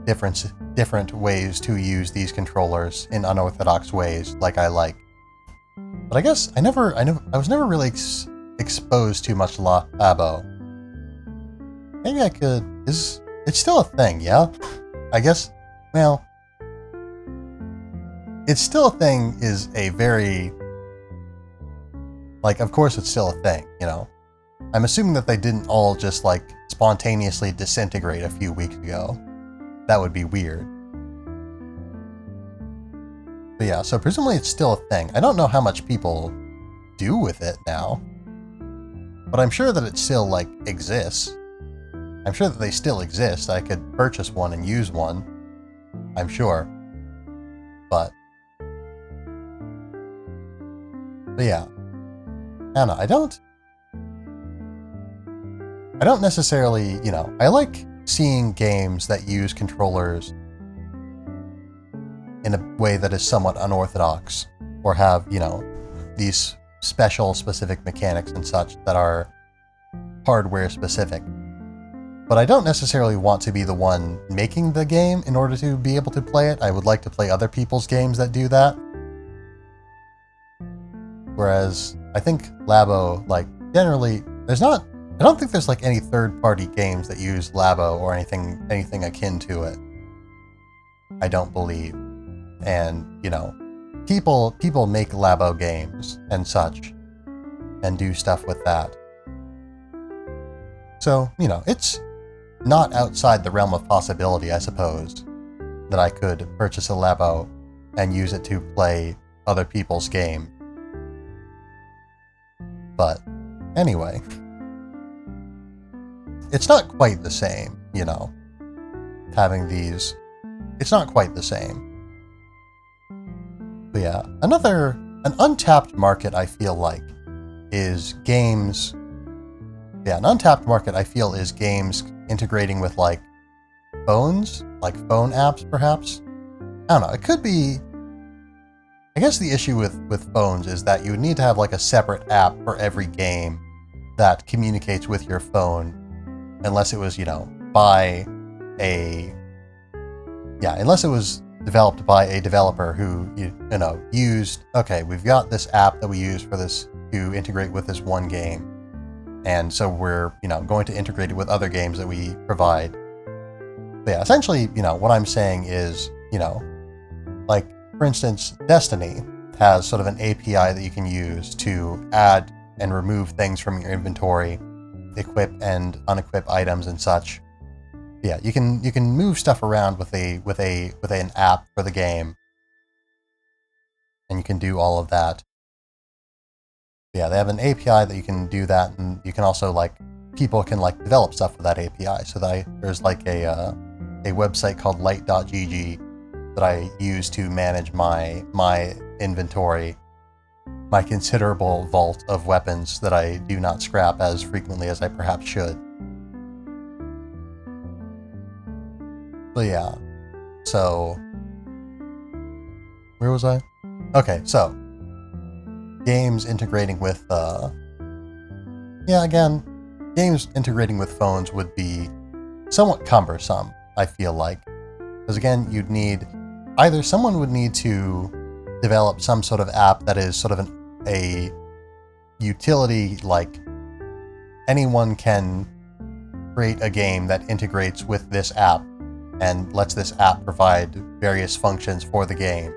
[SPEAKER 1] different ways to use these controllers in unorthodox ways, like I like. But I guess I was never really exposed to much Labo. Maybe I could. It's still a thing, yeah? I guess. Well, it's still a thing is a very. Of course it's still a thing, I'm assuming that they didn't all just, spontaneously disintegrate a few weeks ago. That would be weird. But yeah, so presumably it's still a thing. I don't know how much people do with it now. But I'm sure that it still, exists. I'm sure that they still exist. I could purchase one and use one. I'm sure. But yeah. I don't know. I don't necessarily, I like seeing games that use controllers in a way that is somewhat unorthodox, or have, these specific mechanics and such that are hardware specific. But I don't necessarily want to be the one making the game in order to be able to play it. I would like to play other people's games that do that. Whereas I think Labo, generally, I don't think there's any third-party games that use Labo or anything akin to it. I don't believe. And, people make Labo games and such, and do stuff with that. So, it's not outside the realm of possibility, I suppose, that I could purchase a Labo and use it to play other people's game. But, anyway. It's not quite the same, having these. It's not quite the same. But yeah, an untapped market I feel like is games. Yeah, an untapped market I feel is games integrating with phones, phone apps perhaps. I don't know, it could be. I guess the issue with phones is that you would need to have a separate app for every game that communicates with your phone. Unless it was, unless it was developed by a developer who, used, okay, we've got this app that we use for this to integrate with this one game. And so we're, going to integrate it with other games that we provide. But yeah, essentially, what I'm saying is, for instance, Destiny has sort of an API that you can use to add and remove things from your inventory, equip and unequip items and such. Yeah, you can move stuff around with an app for the game, and you can do all of that. Yeah, they have an API that you can do that, and you can also people can develop stuff with that API. So there's a website called light.gg that I use to manage my inventory, my considerable vault of weapons that I do not scrap as frequently as I perhaps should. But yeah, so where was I? Okay, so games integrating with games integrating with phones would be somewhat cumbersome, I feel like. Because again, you'd need either someone would need to develop some sort of app that is sort of a utility, anyone can create a game that integrates with this app and lets this app provide various functions for the game.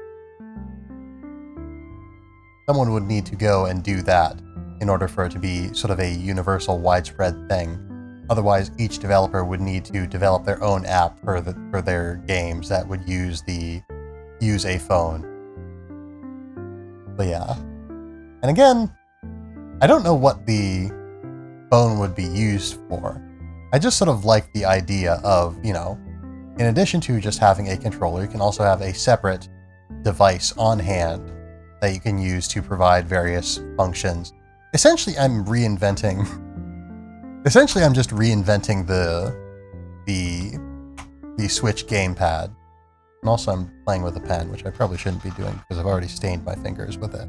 [SPEAKER 1] Someone would need to go and do that in order for it to be sort of a universal, widespread thing. Otherwise, each developer would need to develop their own app for their games that would use a phone. But yeah. And again, I don't know what the phone would be used for. I just sort of like the idea of, you know, in addition to just having a controller, you can also have a separate device on hand that you can use to provide various functions. Essentially, I'm just reinventing the Switch gamepad. And also I'm playing with a pen, which I probably shouldn't be doing because I've already stained my fingers with it.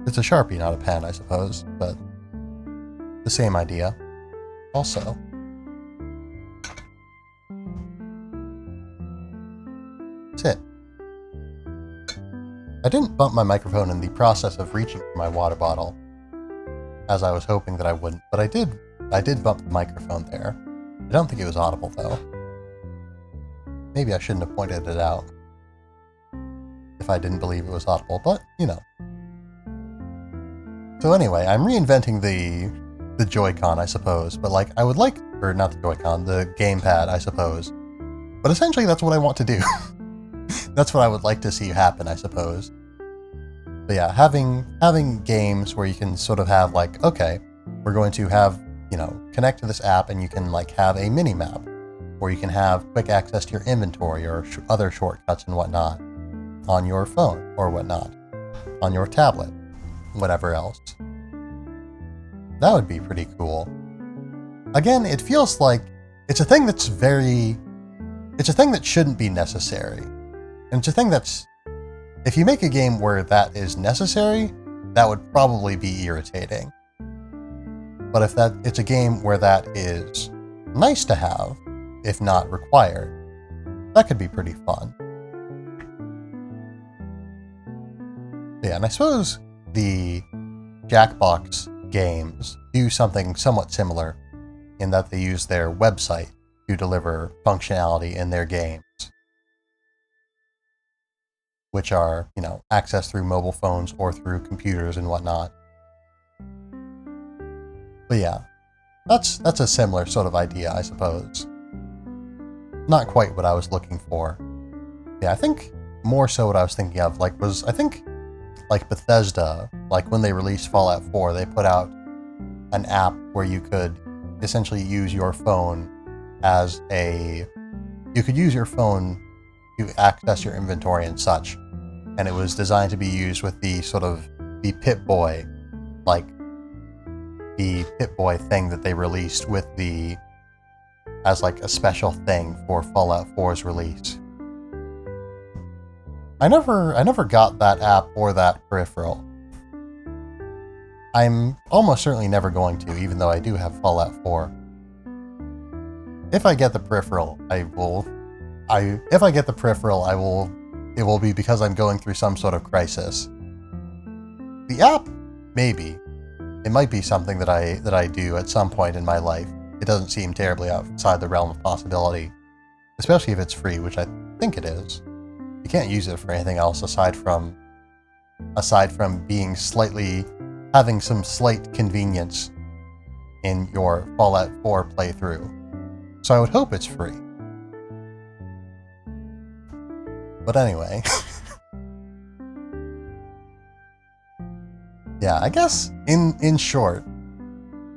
[SPEAKER 1] It's a Sharpie, not a pen, I suppose, but the same idea. Also, that's it. I didn't bump my microphone in the process of reaching for my water bottle, as I was hoping that I wouldn't, but I did bump the microphone there. I don't think it was audible, though. Maybe I shouldn't have pointed it out if I didn't believe it was audible, but, you know. So anyway, I'm reinventing the Joy-Con, I suppose, but like, I would like, or not the Joy-Con, the gamepad, I suppose. But essentially, that's what I want to do. That's what I would like to see happen, I suppose. But yeah, having games where you can sort of have like, okay, we're going to have, you know, connect to this app and you can like have a mini map, or you can have quick access to your inventory or other shortcuts and whatnot on your phone or whatnot, on your tablet, whatever else. That would be pretty cool. Again, it feels like it's a thing that shouldn't be necessary. And it's a thing that's, if you make a game where that is necessary, that would probably be irritating. But if it's a game where that is nice to have, if not required, that could be pretty fun. Yeah, and I suppose the Jackbox games do something somewhat similar in that they use their website to deliver functionality in their games, which are, you know, accessed through mobile phones or through computers and whatnot. But yeah, that's a similar sort of idea, I suppose. Not quite what I was looking for. Yeah, I think more so what I was thinking of, like, was, I think, like Bethesda, like when they released Fallout 4, they put out an app where you could essentially use your phone you could use your phone to access your inventory and such. And it was designed to be used with the sort of the Pip-Boy, like the Pip-Boy thing that they released as like a special thing for Fallout 4's release. I never got that app or that peripheral. I'm almost certainly never going to, even though I do have Fallout 4. If I get the peripheral, it will be because I'm going through some sort of crisis. The app, maybe. It might be something that I do at some point in my life. It doesn't seem terribly outside the realm of possibility, especially if it's free, which I think it is. You can't use it for anything else aside from having some slight convenience in your Fallout 4 playthrough. So I would hope it's free. But anyway. Yeah, I guess in short,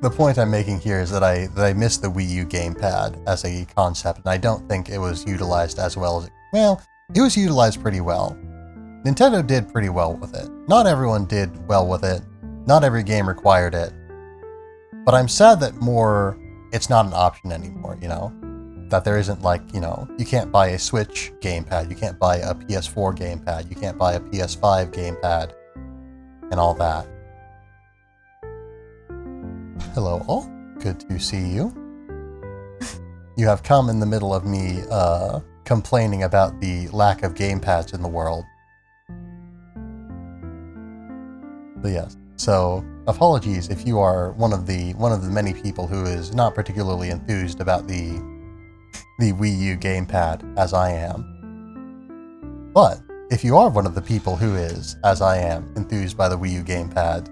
[SPEAKER 1] the point I'm making here is that I miss the Wii U gamepad as a concept, and I don't think it was utilized as well as it was utilized pretty well. Nintendo did pretty well with it. Not everyone did well with it. Not every game required it. But I'm sad that it's not an option anymore, you know? That there isn't like, you know, you can't buy a Switch gamepad, you can't buy a PS4 gamepad, you can't buy a PS5 gamepad, and all that. Hello all, good to see you. You have come in the middle of me complaining about the lack of gamepads in the world. But yes, so apologies if you are one of the many people who is not particularly enthused about the Wii U gamepad, as I am. But if you are one of the people who is, as I am, enthused by the Wii U gamepad,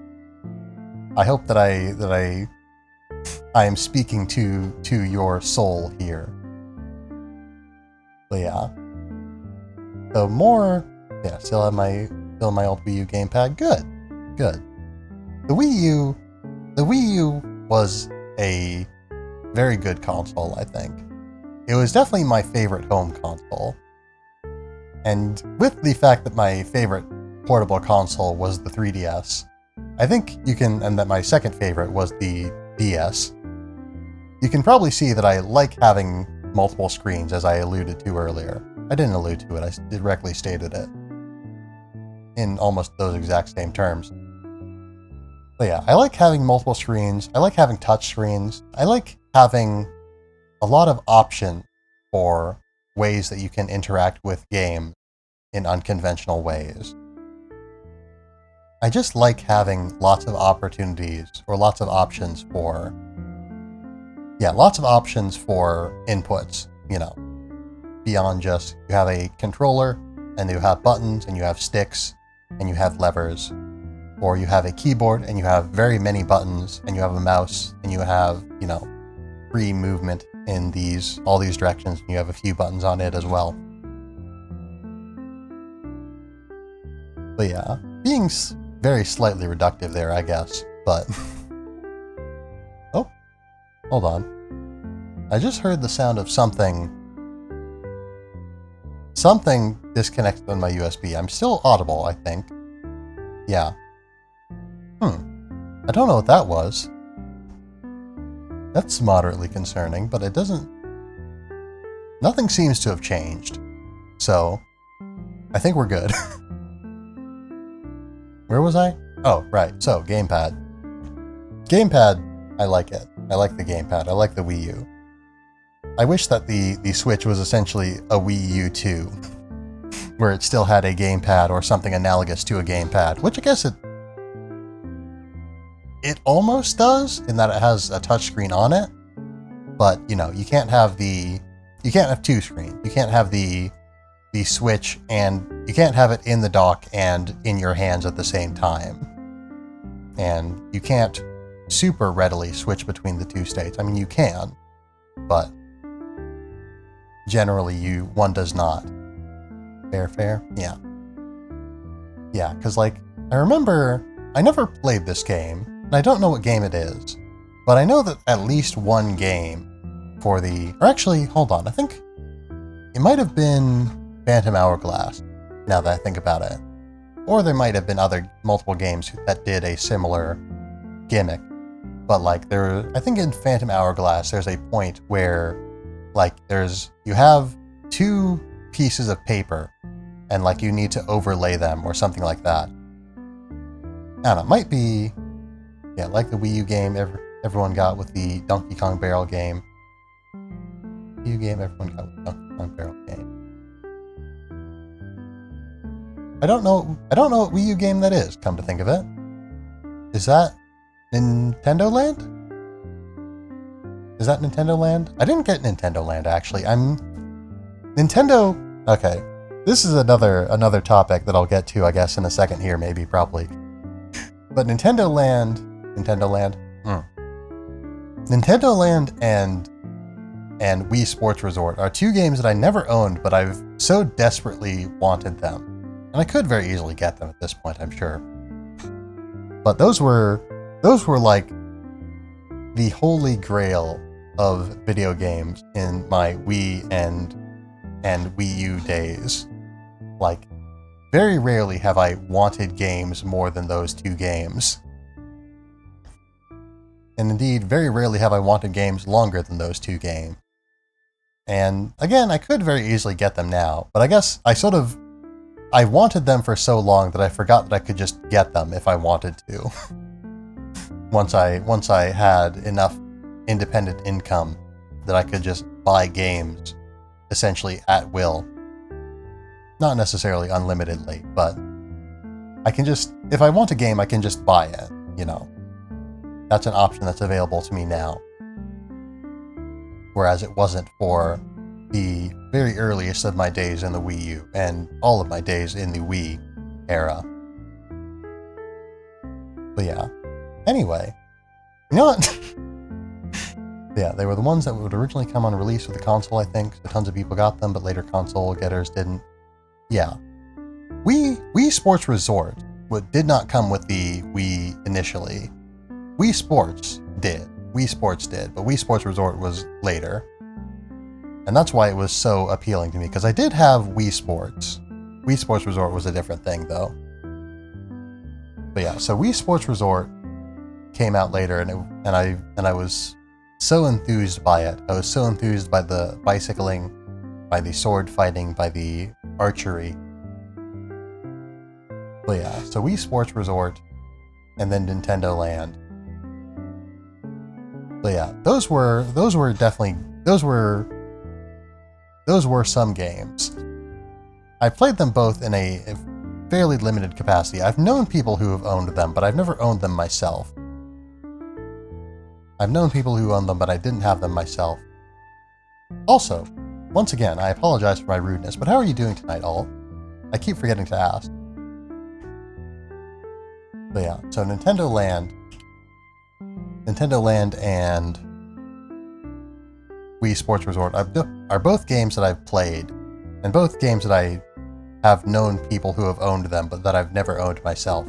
[SPEAKER 1] I hope that I am speaking to your soul here. But yeah. So still have my Still my old Wii U gamepad. Good. Good. The Wii U was a very good console, I think. It was definitely my favorite home console. And with the fact that my favorite portable console was the 3DS, I think you can, and that my second favorite was the DS, you can probably see that I like having multiple screens, as I alluded to earlier. I didn't allude to it, I directly stated it in almost those exact same terms. But yeah, I like having multiple screens, I like having touch screens, I like having a lot of options for ways that you can interact with games in unconventional ways. I just like having lots of opportunities, or lots of options for, lots of options for inputs, beyond just you have a controller, and you have buttons, and you have sticks, and you have levers, or you have a keyboard, and you have very many buttons, and you have a mouse, and you have, free movement in all these directions, and you have a few buttons on it as well. But yeah, being very slightly reductive there, I guess, but... Oh, hold on. I just heard the sound of something disconnected on my USB. I'm still audible, I think. Yeah. I don't know what that was. That's moderately concerning, but it doesn't... Nothing seems to have changed. So, I think we're good. Where was I? Oh, right. So, gamepad. Gamepad, I like it. I like the gamepad. I like the Wii U. I wish that the Switch was essentially a Wii U 2, where it still had a gamepad or something analogous to a gamepad, which I guess it almost does, in that it has a touchscreen on it, but, you can't have two screens. You can't have the Switch, and you can't have it in the dock and in your hands at the same time. And you can't super readily switch between the two states. I mean, you can, but generally one does not. Fair? Yeah. Yeah, because, I remember I never played this game, and I don't know what game it is, but I know that at least one game or actually, hold on, I think it might have been Phantom Hourglass, now that I think about it. Or there might have been multiple games that did a similar gimmick. But I think in Phantom Hourglass, there's a point where, you have two pieces of paper, and you need to overlay them or something like that. I don't know, it might be, like the Wii U game everyone got with the Donkey Kong Barrel game. Wii U game everyone got with the Donkey Kong Barrel game. I don't know what Wii U game that is, come to think of it. Is that Nintendo Land? Is that Nintendo Land? I didn't get Nintendo Land, actually. Nintendo... Okay. This is another topic that I'll get to, I guess, in a second here, maybe, probably. But Nintendo Land and Wii Sports Resort are two games that I never owned, but I've so desperately wanted them. And I could very easily get them at this point, I'm sure. But those were the holy grail of video games in my Wii and Wii U days. Very rarely have I wanted games more than those two games. And indeed, very rarely have I wanted games longer than those two games. And again, I could very easily get them now, but I guess I wanted them for so long that I forgot that I could just get them if I wanted to. Once I had enough independent income that I could just buy games essentially at will. Not necessarily unlimitedly, but I can just, if I want a game, I can just buy it, That's an option that's available to me now. Whereas it wasn't for the very earliest of my days in the Wii U, and all of my days in the Wii era. But yeah. Anyway. You know what? Yeah, they were the ones that would originally come on release with the console, I think. So tons of people got them, but later console getters didn't. Yeah. Wii Sports Resort did not come with the Wii initially. Wii Sports did, but Wii Sports Resort was later. And that's why it was so appealing to me, because I did have Wii Sports. Wii Sports Resort was a different thing, though. But yeah, so Wii Sports Resort came out later, and I was so enthused by it. I was so enthused by the bicycling, by the sword fighting, by the archery. But yeah, so Wii Sports Resort, and then Nintendo Land. But yeah, those were some games. I played them both in a fairly limited capacity. I've known people who have owned them, but I've never owned them myself. I've known people who own them, but I didn't have them myself. Also, once again, I apologize for my rudeness, but how are you doing tonight, Alt? I keep forgetting to ask. But yeah, so Nintendo Land and Wii Sports Resort are both games that I've played, and both games that I have known people who have owned them, but that I've never owned myself.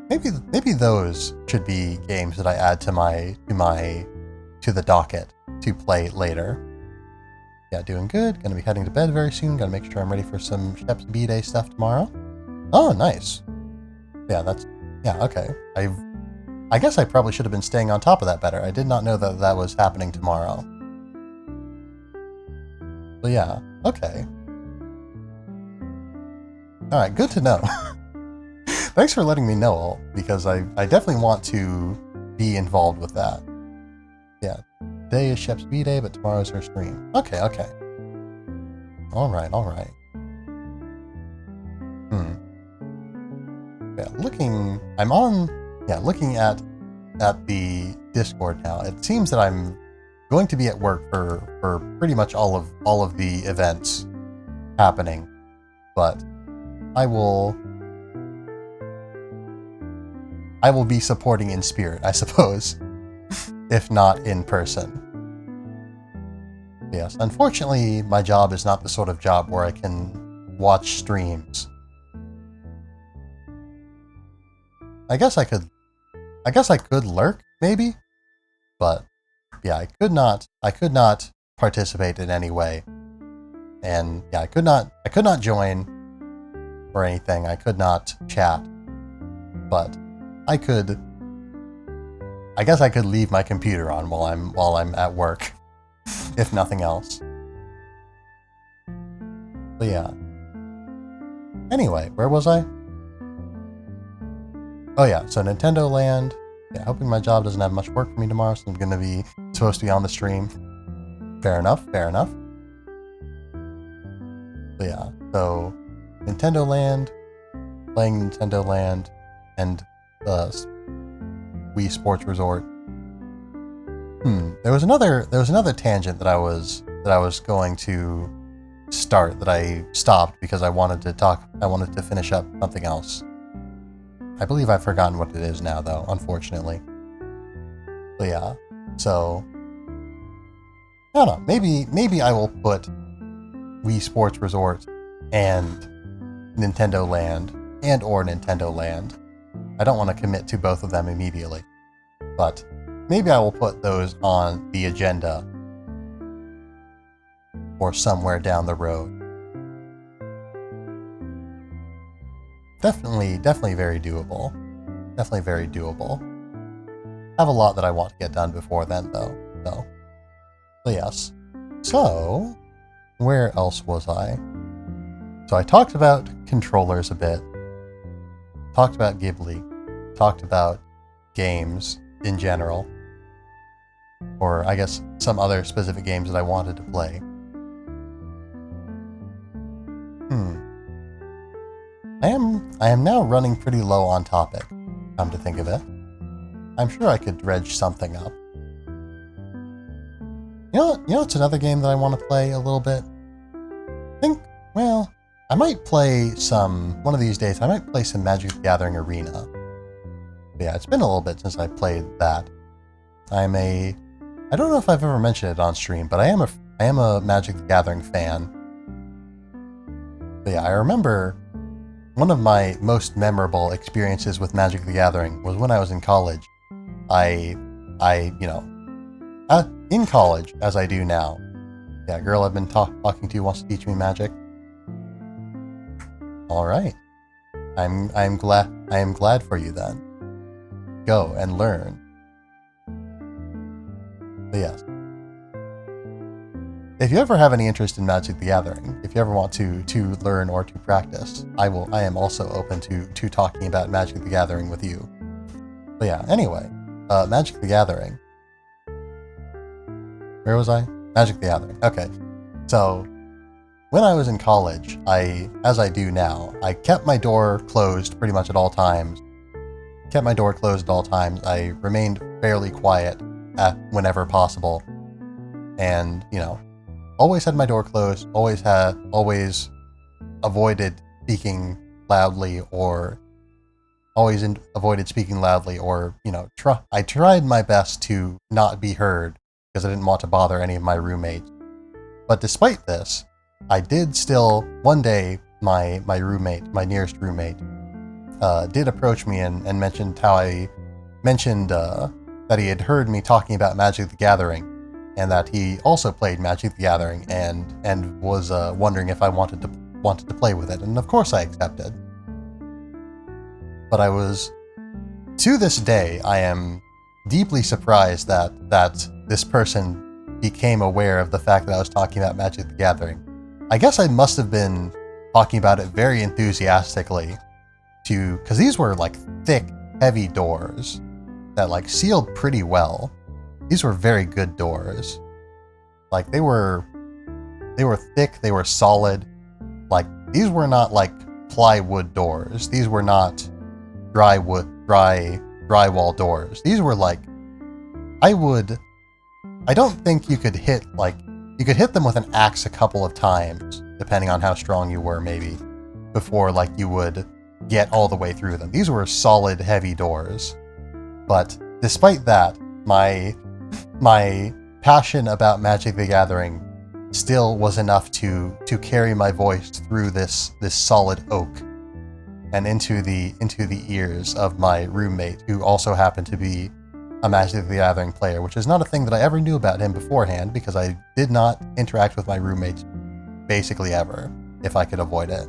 [SPEAKER 1] Maybe those should be games that I add to the docket to play later. Yeah, doing good. Gonna be heading to bed very soon. Gotta make sure I'm ready for some Shep's B-Day stuff tomorrow. Oh, nice. Yeah, okay. I guess I probably should have been staying on top of that better. I did not know that that was happening tomorrow. But yeah, okay. Alright, good to know. Thanks for letting me know, because I definitely want to be involved with that. Yeah, today is Shep's B-Day, but tomorrow's her stream. Okay. Alright. Yeah, looking at the Discord now, it seems that I'm going to be at work for pretty much all of the events happening, but I will be supporting in spirit, I suppose, if not in person. Yes, unfortunately, my job is not the sort of job where I can watch streams. I guess I could lurk, maybe, but yeah, I could not participate in any way, and yeah, I could not join or anything. I could not chat, but I guess I could leave my computer on while I'm at work, if nothing else. But yeah. Anyway, where was I? Oh yeah, so Nintendo Land. Yeah, hoping my job doesn't have much work for me tomorrow, so I'm supposed to be on the stream. Fair enough. But yeah, so Nintendo Land, playing Nintendo Land, and Wii Sports Resort. There was another tangent that I was going to start that I stopped because I wanted to finish up something else. I believe I've forgotten what it is now, though, unfortunately. But yeah, so I don't know. Maybe I will put Wii Sports Resort and Nintendo Land or Nintendo Land. I don't want to commit to both of them immediately, but maybe I will put those on the agenda or somewhere down the road. Definitely very doable. Have a lot that I want to get done before then, though. So, but yes. So, where else was I? So I talked about controllers a bit. Talked about Ghibli. Talked about games in general. Or I guess some other specific games that I wanted to play. I am now running pretty low on topic, come to think of it. I'm sure I could dredge something up. You know what's another game that I want to play a little bit? I might play one of these days, I might play some Magic the Gathering Arena. But yeah, it's been a little bit since I played that. I don't know if I've ever mentioned it on stream, but I am a Magic the Gathering fan. But yeah, I remember one of my most memorable experiences with Magic the Gathering was when I was in college. In college, as I do now. Yeah, girl I've been talking to wants to teach me magic. All right. I am glad for you then. Go and learn. But yes. If you ever have any interest in Magic the Gathering, if you ever want to learn or to practice, I am also open to talking about Magic the Gathering with you. But yeah, anyway, Magic the Gathering. Where was I? Magic the Gathering. Okay. So, when I was in college, as I do now, I kept my door closed pretty much at all times. I remained fairly quiet whenever possible. And, always had my door closed, always avoided speaking loudly or I tried my best to not be heard because I didn't want to bother any of my roommates. But despite this, I did still, one day, my nearest roommate, did approach me and mentioned that he had heard me talking about Magic the Gathering, and that he also played Magic the Gathering and was wondering if I wanted to play with it, and of course I accepted. But to this day, I am deeply surprised that this person became aware of the fact that I was talking about Magic the Gathering. I guess I must have been talking about it very enthusiastically, because these were like thick, heavy doors that like sealed pretty well. These were very good doors. Like they were thick, they were solid. Like these were not like plywood doors. These were not drywall doors. These were like, I don't think you could hit them with an axe a couple of times, depending on how strong you were, maybe, before like you would get all the way through them. These were solid, heavy doors. But despite that, my passion about Magic the Gathering still was enough to carry my voice through this solid oak and into the ears of my roommate, who also happened to be a Magic the Gathering player, which is not a thing that I ever knew about him beforehand, because I did not interact with my roommates basically ever, if I could avoid it.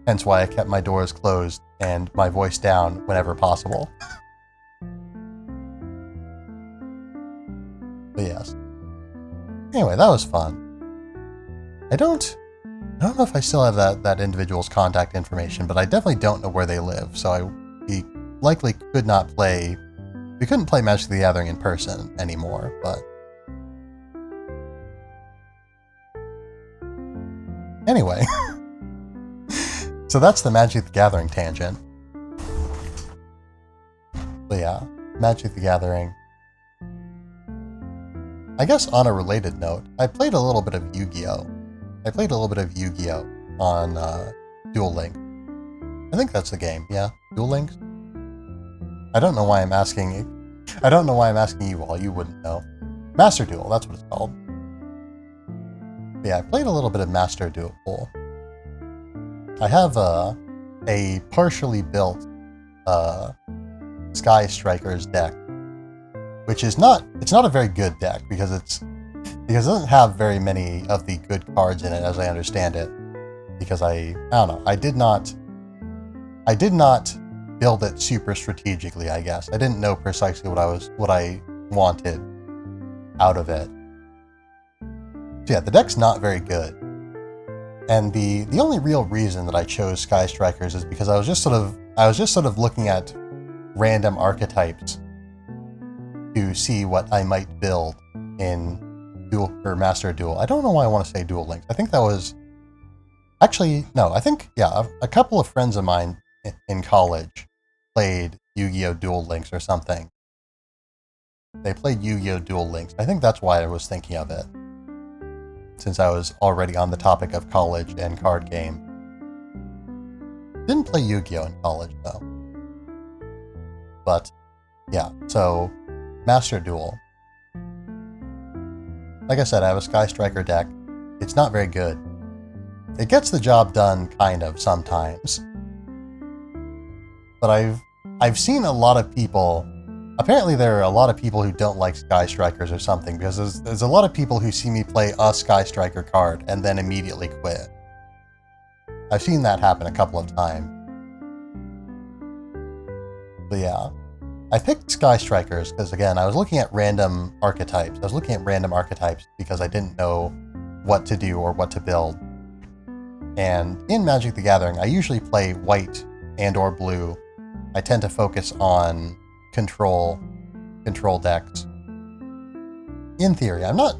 [SPEAKER 1] Hence why I kept my doors closed and my voice down whenever possible. But yes. Anyway, that was fun. I don't know if I still have that individual's contact information, but I definitely don't know where they live, so we likely couldn't play Magic the Gathering in person anymore, but anyway. So that's the Magic the Gathering tangent. But yeah, Magic the Gathering. I guess on a related note, I played a little bit of Yu-Gi-Oh! On Duel Links. I think that's the game, yeah? Duel Links? I don't know why I'm asking you all, you wouldn't know. Master Duel, that's what it's called. But yeah, I played a little bit of Master Duel. I have a partially built Sky Strikers deck, which is not a very good deck because it doesn't have very many of the good cards in it, as I understand it. Because I don't know, I did not build it super strategically, I guess. I didn't know precisely what I wanted out of it. So yeah, the deck's not very good. And the only real reason that I chose Sky Strikers is because I was just sort of looking at random archetypes to see what I might build in Duel or Master Duel. I don't know why I want to say Duel Links. I think that was actually no. I think a couple of friends of mine in college played Yu-Gi-Oh! Duel Links or something. They played Yu-Gi-Oh! Duel Links. I think that's why I was thinking of it, since I was already on the topic of college and card game. Didn't play Yu-Gi-Oh! In college, though. But, yeah, so, Master Duel. Like I said, I have a Sky Striker deck. It's not very good. it gets the job done kind of sometimes. But I've seen a lot of people. Apparently, there are a lot of people who don't like Sky Strikers or something, because there's a lot of people who see me play a Sky Striker card and then immediately quit. I've seen that happen a couple of times. But yeah, I picked Sky Strikers because, again, I was looking at random archetypes. I was looking at random archetypes because I didn't know what to do or what to build. And in Magic the Gathering, I usually play white and or blue. I tend to focus on control decks. In theory, I'm not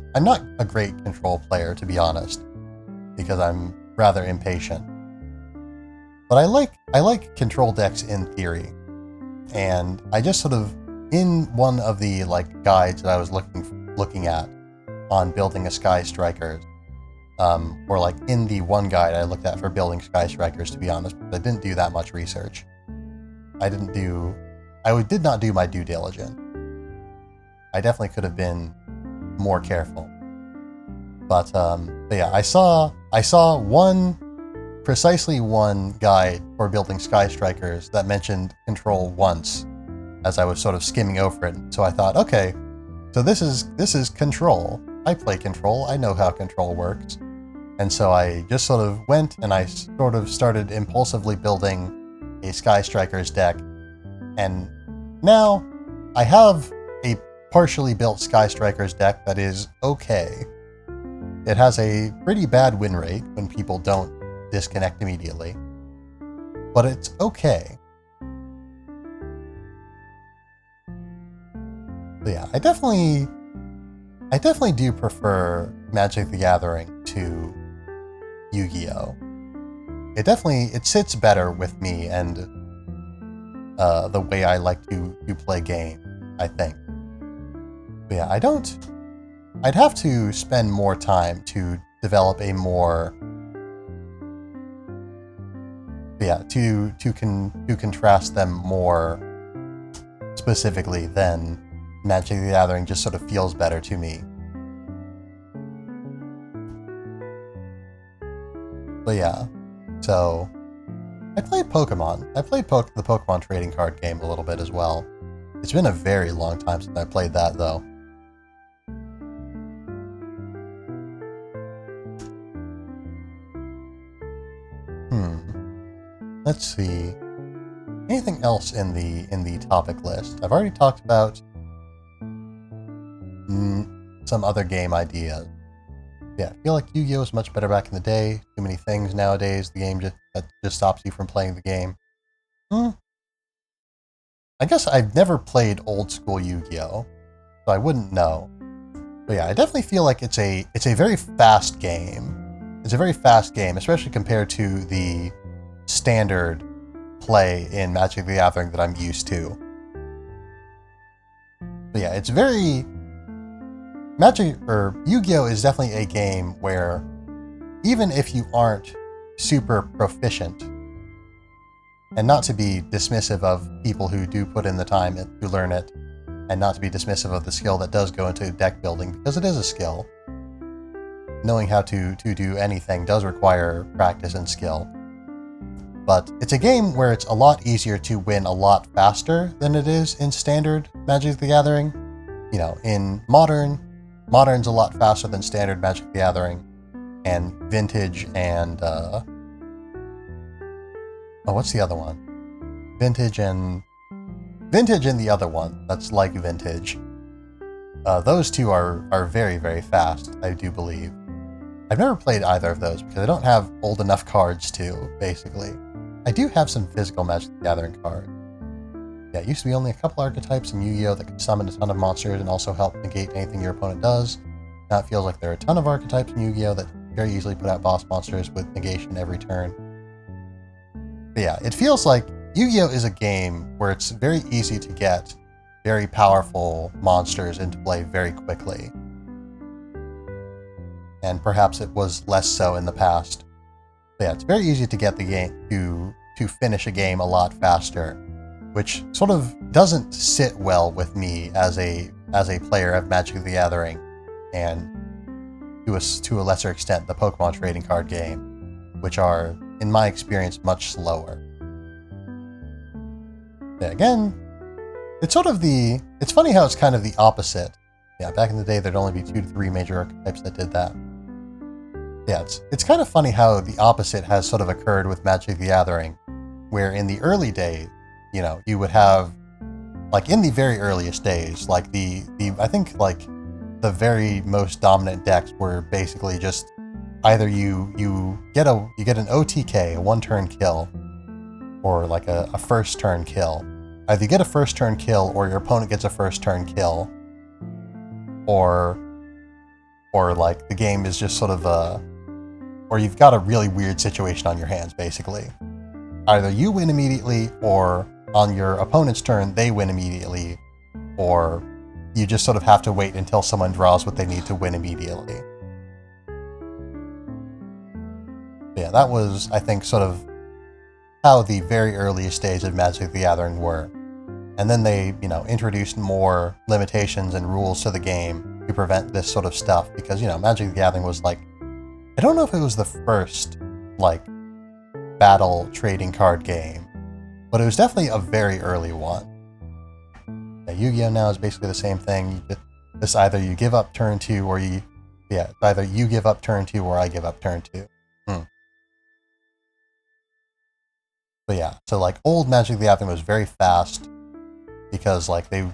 [SPEAKER 1] a great control player, to be honest, because I'm rather impatient. But I like control decks in theory. And I just sort of, in one of the guides that I was looking at on building a Sky Strikers, or in the one guide I looked at for building Sky Strikers, to be honest, but I didn't do that much research. I did not do my due diligence. I definitely could have been more careful. But yeah, I saw precisely one guide for building Sky Strikers that mentioned control once as I was sort of skimming over it. So I thought, okay, so this is control. I play control. I know how control works. And so I just sort of went and I sort of started impulsively building a Sky Strikers deck. And now I have a partially built Sky Strikers deck that is okay. It has a pretty bad win rate when people don't disconnect immediately, but it's okay. But yeah, I definitely do prefer Magic the Gathering to Yu-Gi-Oh! It sits better with me and the way I like to play game, I think. But yeah, I'd have to spend more time to develop a more, to contrast them more specifically than Magic the Gathering just sort of feels better to me. But yeah, so I played Pokemon. I played the Pokemon trading card game a little bit as well. It's been a very long time since I played that, though. Let's see. Anything else in the topic list? I've already talked about some other game ideas. Yeah, I feel like Yu-Gi-Oh! Was much better back in the day. Too many things nowadays. The game just stops you from playing the game. I guess I've never played old school Yu-Gi-Oh! So I wouldn't know. But yeah, I definitely feel like it's a very fast game. It's a very fast game, especially compared to the standard play in Magic the Gathering that I'm used to. But yeah, it's very... Yu-Gi-Oh! Is definitely a game where even if you aren't super proficient, and not to be dismissive of people who do put in the time to learn it, and not to be dismissive of the skill that does go into deck building, because it is a skill. Knowing how to do anything does require practice and skill. But it's a game where it's a lot easier to win a lot faster than it is in standard Magic the Gathering. You know, in Modern's a lot faster than standard Magic the Gathering, and Vintage and what's the other one? Vintage and the other one that's like Vintage. Those two are very, very fast, I do believe. I've never played either of those because I don't have old enough cards to, basically. I do have some physical Magic the Gathering cards. Yeah, it used to be only a couple archetypes in Yu-Gi-Oh! That could summon a ton of monsters and also help negate anything your opponent does. Now it feels like there are a ton of archetypes in Yu-Gi-Oh! That very easily put out boss monsters with negation every turn. But yeah, it feels like Yu-Gi-Oh! Is a game where it's very easy to get very powerful monsters into play very quickly. And perhaps it was less so in the past. But yeah, it's very easy to get the game to finish a game a lot faster, which sort of doesn't sit well with me as a player of Magic the Gathering, and to a lesser extent the Pokemon trading card game. which are, in my experience, much slower. Yeah, again, it's funny how it's kind of the opposite. Yeah, back in the day, there'd only be 2 to 3 major archetypes that did that. Yeah, it's kind of funny how the opposite has sort of occurred with Magic the Gathering, where in the early days, you would have, like in the very earliest days, like I think like the very most dominant decks were basically just either you get an OTK, a 1-turn kill, or like a first turn kill. Either you get a first turn kill or your opponent gets a first turn kill, or like the game is just sort of or you've got a really weird situation on your hands, basically. Either you win immediately, or on your opponent's turn they win immediately, or you just sort of have to wait until someone draws what they need to win immediately. Yeah, that was, I think, sort of how the very earliest days of Magic the Gathering were. And then they, introduced more limitations and rules to the game to prevent this sort of stuff, because, Magic the Gathering was like, I don't know if it was the first, like, battle trading card game, but it was definitely a very early one. Yeah, Yu-Gi-Oh! Now is basically the same thing. It's either you give up turn 2 or it's either you give up turn 2 or I give up turn 2. But yeah, so like old Magic the Gathering was very fast because like they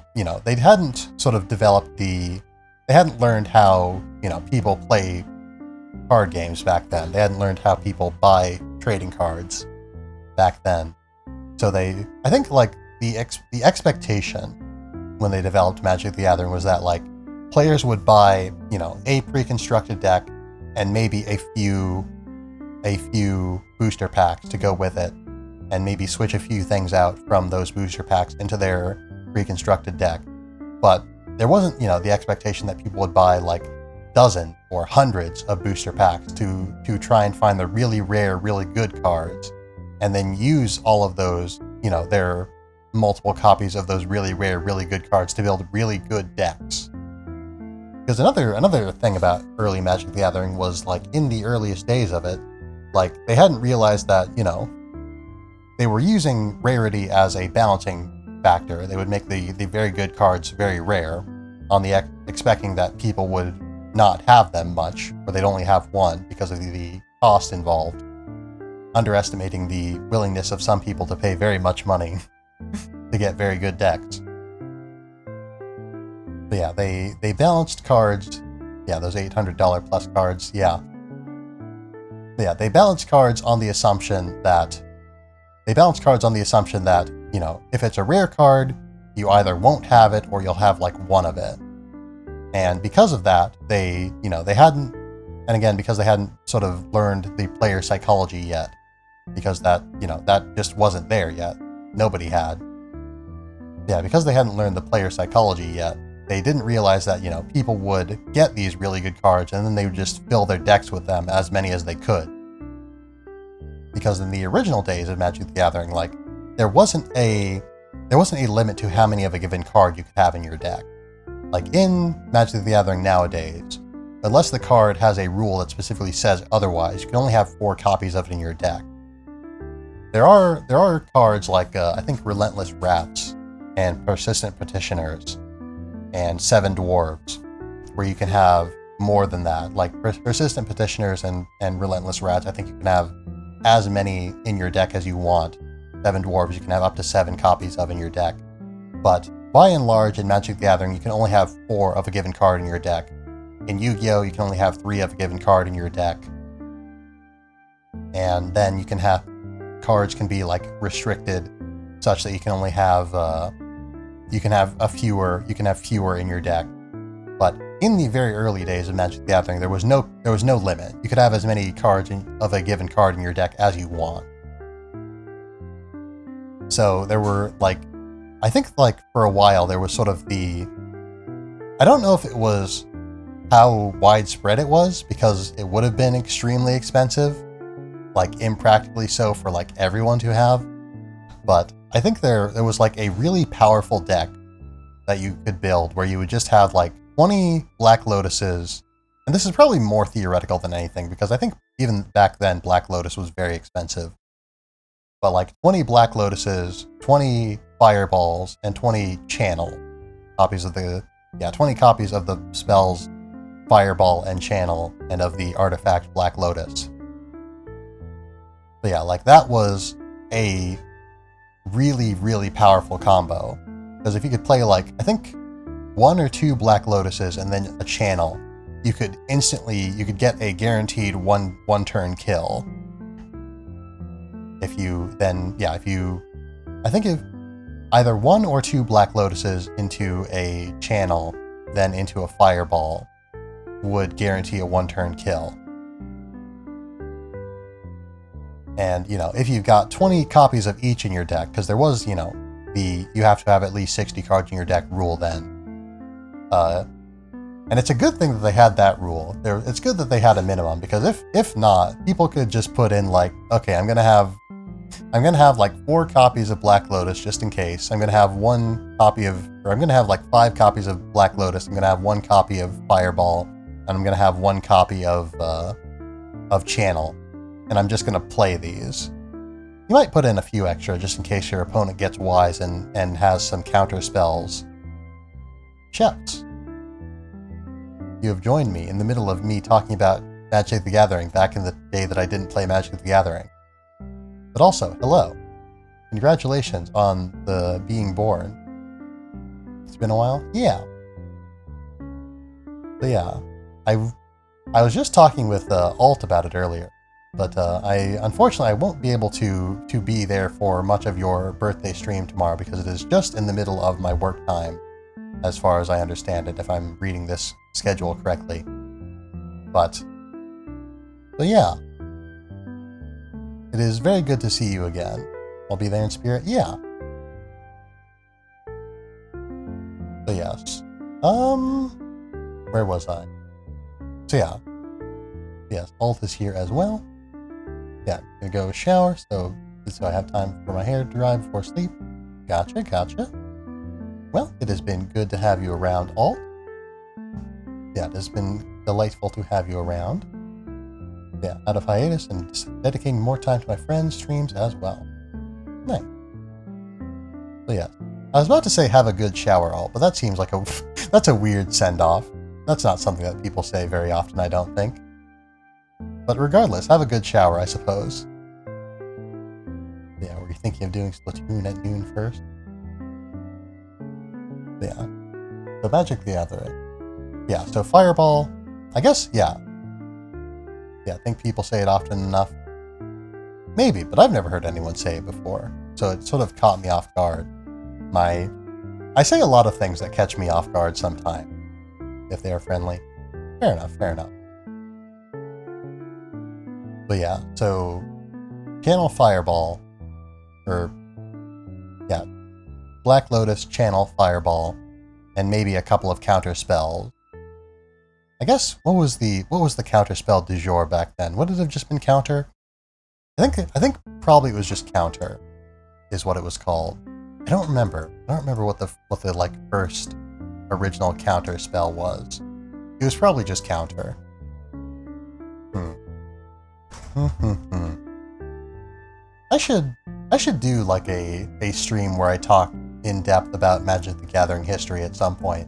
[SPEAKER 1] hadn't sort of developed they hadn't learned how, people play card games back then. They hadn't learned how people buy trading cards back then. So I think like the expectation when they developed Magic the Gathering was that like players would buy, a pre-constructed deck and maybe a few booster packs to go with it, and maybe switch a few things out from those booster packs into their pre-constructed deck. But there wasn't, the expectation that people would buy like dozens or hundreds of booster packs to try and find the really rare, really good cards, and then use all of those, their multiple copies of those really rare, really good cards to build really good decks. Because another thing about early Magic the Gathering was, like, in the earliest days of it, like, they hadn't realized that, they were using rarity as a balancing factor. They would make the very good cards very rare, expecting that people would not have them much, or they'd only have one because of the cost involved, underestimating the willingness of some people to pay very much money to get very good decks. But yeah, they balanced cards. Yeah, those $800 plus cards. Yeah. But yeah, they balanced cards on the assumption that if it's a rare card, you either won't have it or you'll have like one of it. And because of that, they hadn't sort of learned the player psychology yet, because that just wasn't there yet. Nobody had. Yeah, because they hadn't learned the player psychology yet, they didn't realize that, people would get these really good cards and then they would just fill their decks with them, as many as they could. Because in the original days of Magic the Gathering, like, there wasn't a limit to how many of a given card you could have in your deck. Like in Magic the Gathering nowadays, unless the card has a rule that specifically says otherwise, you can only have 4 copies of it in your deck. There are cards like I think Relentless Wraths and Persistent Petitioners and 7 Dwarves, where you can have more than that. Like Persistent Petitioners and Relentless Wraths, I think you can have as many in your deck as you want. 7 Dwarves you can have up to 7 copies of in your deck. But by and large, in Magic the Gathering, you can only have 4 of a given card in your deck. In Yu-Gi-Oh, you can only have 3 of a given card in your deck. And then you can have cards can be like restricted, such that you can only have fewer in your deck. But in the very early days of Magic the Gathering, there was no limit. You could have as many cards of a given card in your deck as you want. So there were I think for a while there was sort of I don't know if it was how widespread it was, because it would have been extremely expensive, impractically so for everyone to have. But I think there was a really powerful deck that you could build where you would just have 20 Black Lotuses and this is probably more theoretical than anything, because I think even back then Black Lotus was very expensive. But like 20 Black Lotuses, 20 Fireballs, and 20 Channel copies of the 20 copies of the spells Fireball and Channel, and of the artifact Black Lotus. But yeah, like that was a really, really powerful combo. Because if you could play like, I think 1 or 2 Black Lotuses and then a Channel, you could get a guaranteed one turn kill. If either 1 or 2 Black Lotuses into a Channel, then into a Fireball, would guarantee a 1-turn kill. And, if you've got 20 copies of each in your deck, because there was, you have to have at least 60 cards in your deck rule then. And it's a good thing that they had that rule. It's good that they had a minimum, because if not, people could just put in like, okay, I'm gonna have like 4 copies of Black Lotus just in case. I'm gonna have like 5 copies of Black Lotus. I'm gonna have 1 copy of Fireball, and I'm gonna have 1 copy of Channel, and I'm just gonna play these. You might put in a few extra just in case your opponent gets wise and has some counter spells. Shouts. You have joined me in the middle of me talking about Magic the Gathering back in the day that I didn't play Magic the Gathering. But also, hello. Congratulations on the being born. It's been a while? Yeah. But yeah, I was just talking with Alt about it earlier, but unfortunately I won't be able to be there for much of your birthday stream tomorrow, because it is just in the middle of my work time, as far as I understand it, if I'm reading this schedule correctly. But yeah. It is very good to see you again. I'll be there in spirit? Yeah. But yes. Where was I? So yeah. Yes, Alt is here as well. Yeah, I'm gonna go shower, so I have time for my hair to dry before sleep. Gotcha. Well, it has been good to have you around, Alt. Yeah, it has been delightful to have you around. Yeah, out of hiatus and dedicating more time to my friends' streams as well. Nice. So yeah, I was about to say have a good shower, Alt, but that seems like that's a weird send-off. That's not something that people say very often, I don't think. But regardless, have a good shower, I suppose. Yeah, were you thinking of doing Splatoon at noon first? Yeah. So Magic the Gathering. Yeah, so Fireball, I guess, yeah. Yeah, I think people say it often enough. Maybe, but I've never heard anyone say it before, so it sort of caught me off guard. I say a lot of things that catch me off guard sometimes, if they are friendly. Fair enough. But yeah, so Channel Fireball, Black Lotus, Channel Fireball, and maybe a couple of counter spells. I guess what was the counter spell du jour back then? Would it have just been counter? I think probably it was just counter, is what it was called. I don't remember what the like first original counter spell was. It was probably just counter. I should do like a stream where I talk in depth about Magic the Gathering history at some point.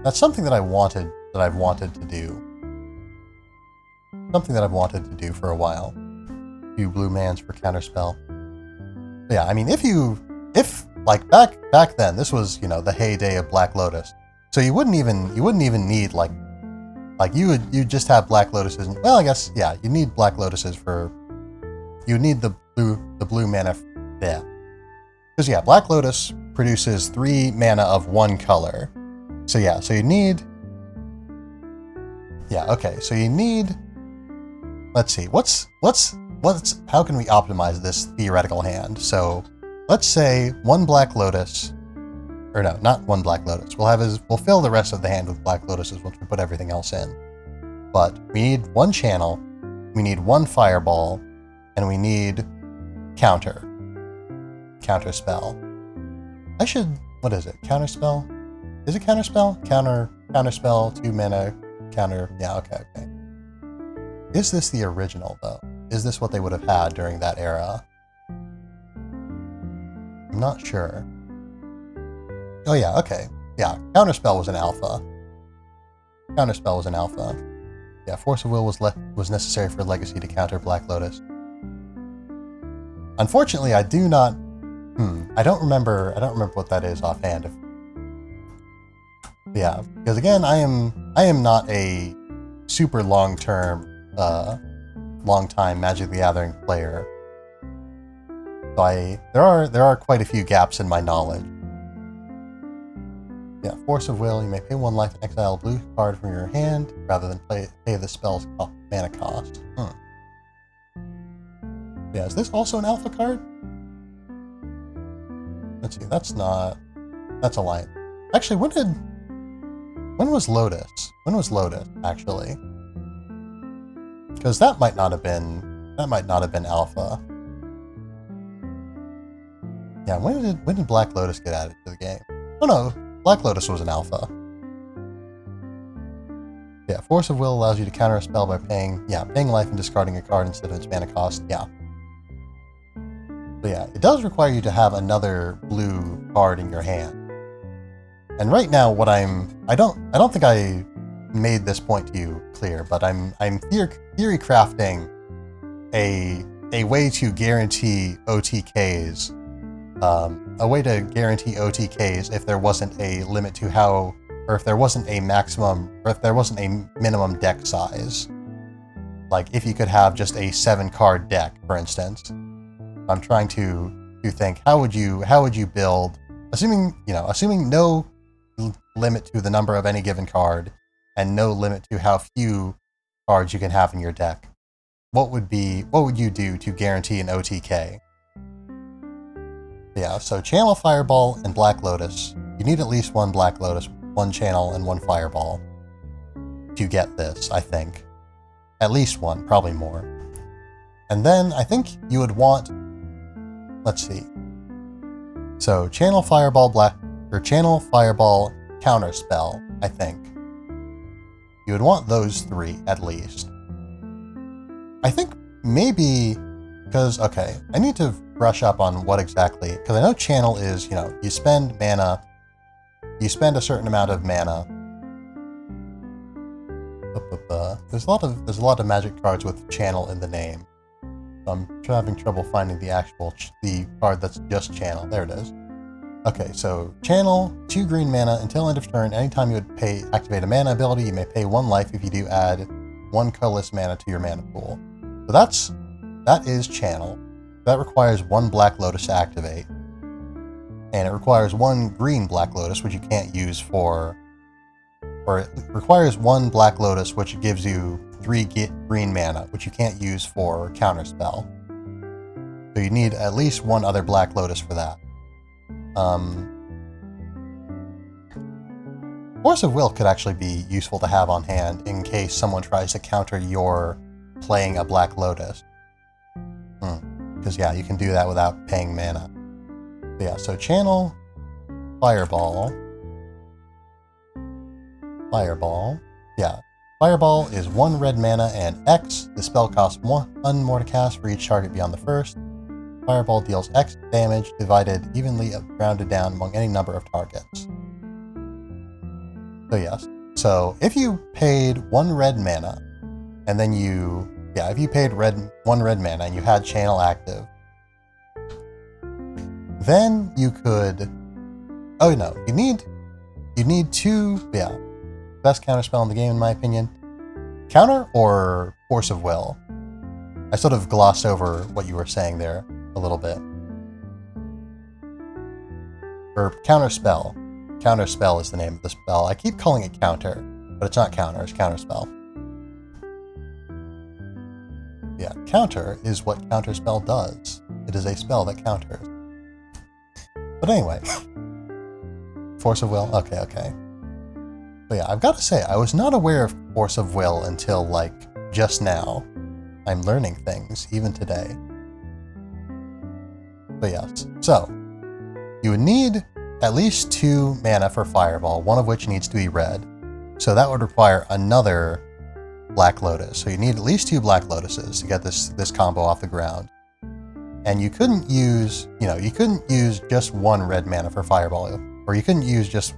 [SPEAKER 1] That's something that I've wanted to do. Something that I've wanted to do for a while. Few blue mans for counterspell. But yeah, I mean, if like back then, this was, the heyday of Black Lotus. So you wouldn't even need like you'd just have Black Lotuses. Well, I guess, yeah, you need Black Lotuses you need the blue mana. Yeah. Because yeah, Black Lotus produces 3 mana of 1 color. So yeah, so you need. Yeah, okay, so you need. Let's see, how can we optimize this theoretical hand? So let's say 1 Black Lotus, or no, not 1 Black Lotus. We'll fill the rest of the hand with Black Lotuses once we put everything else in. But we need 1 Channel, we need 1 Fireball, and we need counter spell. What is it? Counter spell? Is it counter spell? Counter spell, 2 mana, counter. Yeah, okay. Is this the original, though? Is this what they would have had during that era? I'm not sure. Oh yeah, okay. Yeah, Counterspell was an alpha. Counterspell was an alpha. Yeah, Force of Will was necessary for Legacy to counter Black Lotus. Unfortunately, I do not... I don't remember what that is offhand. Yeah, because again, I am not a super long-time Magic the Gathering player. So there are quite a few gaps in my knowledge. Yeah, Force of Will, you may pay 1 life and exile a blue card from your hand rather than pay the spell's mana cost. Yeah, is this also an alpha card? Let's see, that's Alliance. Actually, when was Lotus? When was Lotus, actually? Because that might not have been alpha. Yeah, when did Black Lotus get added to the game? Oh no, Black Lotus was an alpha. Yeah, Force of Will allows you to counter a spell by paying life and discarding a card instead of its mana cost. Yeah. But yeah, it does require you to have another blue card in your hand. And right now, I don't think I made this point to you clear, but I'm theory crafting a way to guarantee OTKs. A way to guarantee OTKs if there wasn't a limit to how, or if there wasn't a maximum, or if there wasn't a minimum deck size. Like if you could have just a 7-card deck, for instance. I'm trying to think, how would you build, assuming no limit to the number of any given card and no limit to how few cards you can have in your deck. What would you do to guarantee an OTK? Yeah, so Channel Fireball and Black Lotus. You need at least 1 Black Lotus, 1 Channel, and 1 Fireball to get this, I think. At least 1, probably more. And then I think you would want, let's see. So Channel Fireball Channel Fireball Counterspell, I think. You would want those 3 at least. I think maybe because, okay, I need to brush up on what exactly, because I know Channel is, you spend mana, you spend a certain amount of mana. There's a lot of Magic cards with Channel in the name. So I'm having trouble finding the card that's just Channel. There it is. Okay, so Channel, 2 green mana until end of turn. Anytime you would activate a mana ability, you may pay 1 life. If you do, add 1 colorless mana to your mana pool. So that is Channel. That requires 1 Black Lotus to activate. And it requires 1 green Black Lotus, which you can't use for... Or it requires 1 Black Lotus, which gives you 3 green mana, which you can't use for Counterspell. So you need at least 1 other Black Lotus for that. Force of Will could actually be useful to have on hand in case someone tries to counter your playing a Black Lotus. Because yeah, you can do that without paying mana. But yeah, so Channel, Fireball. Yeah. Fireball is 1 red mana and X. The spell costs 1 more to cast for each target beyond the first. Fireball deals X damage divided evenly rounded down among any number of targets. So yes. So if you paid 1 red mana, and then if you paid 1 red mana and you had Channel active, then you could... Oh no, you need 2... Yeah. Best counterspell in the game, in my opinion. Counter or Force of Will? I sort of glossed over what you were saying there a little bit. Or Counterspell. Counterspell is the name of the spell. I keep calling it Counter, but it's not Counter, it's Counterspell. Yeah, Counter is what Counterspell does. It is a spell that counters. But anyway. Force of Will? Okay. But yeah, I've got to say, I was not aware of Force of Will until, just now. I'm learning things, even today. But yes, so, you would need at least 2 mana for Fireball, one of which needs to be red. So that would require another Black Lotus. So you need at least 2 Black Lotuses to get this combo off the ground. And you couldn't use, you couldn't use just 1 red mana for Fireball, or you couldn't use just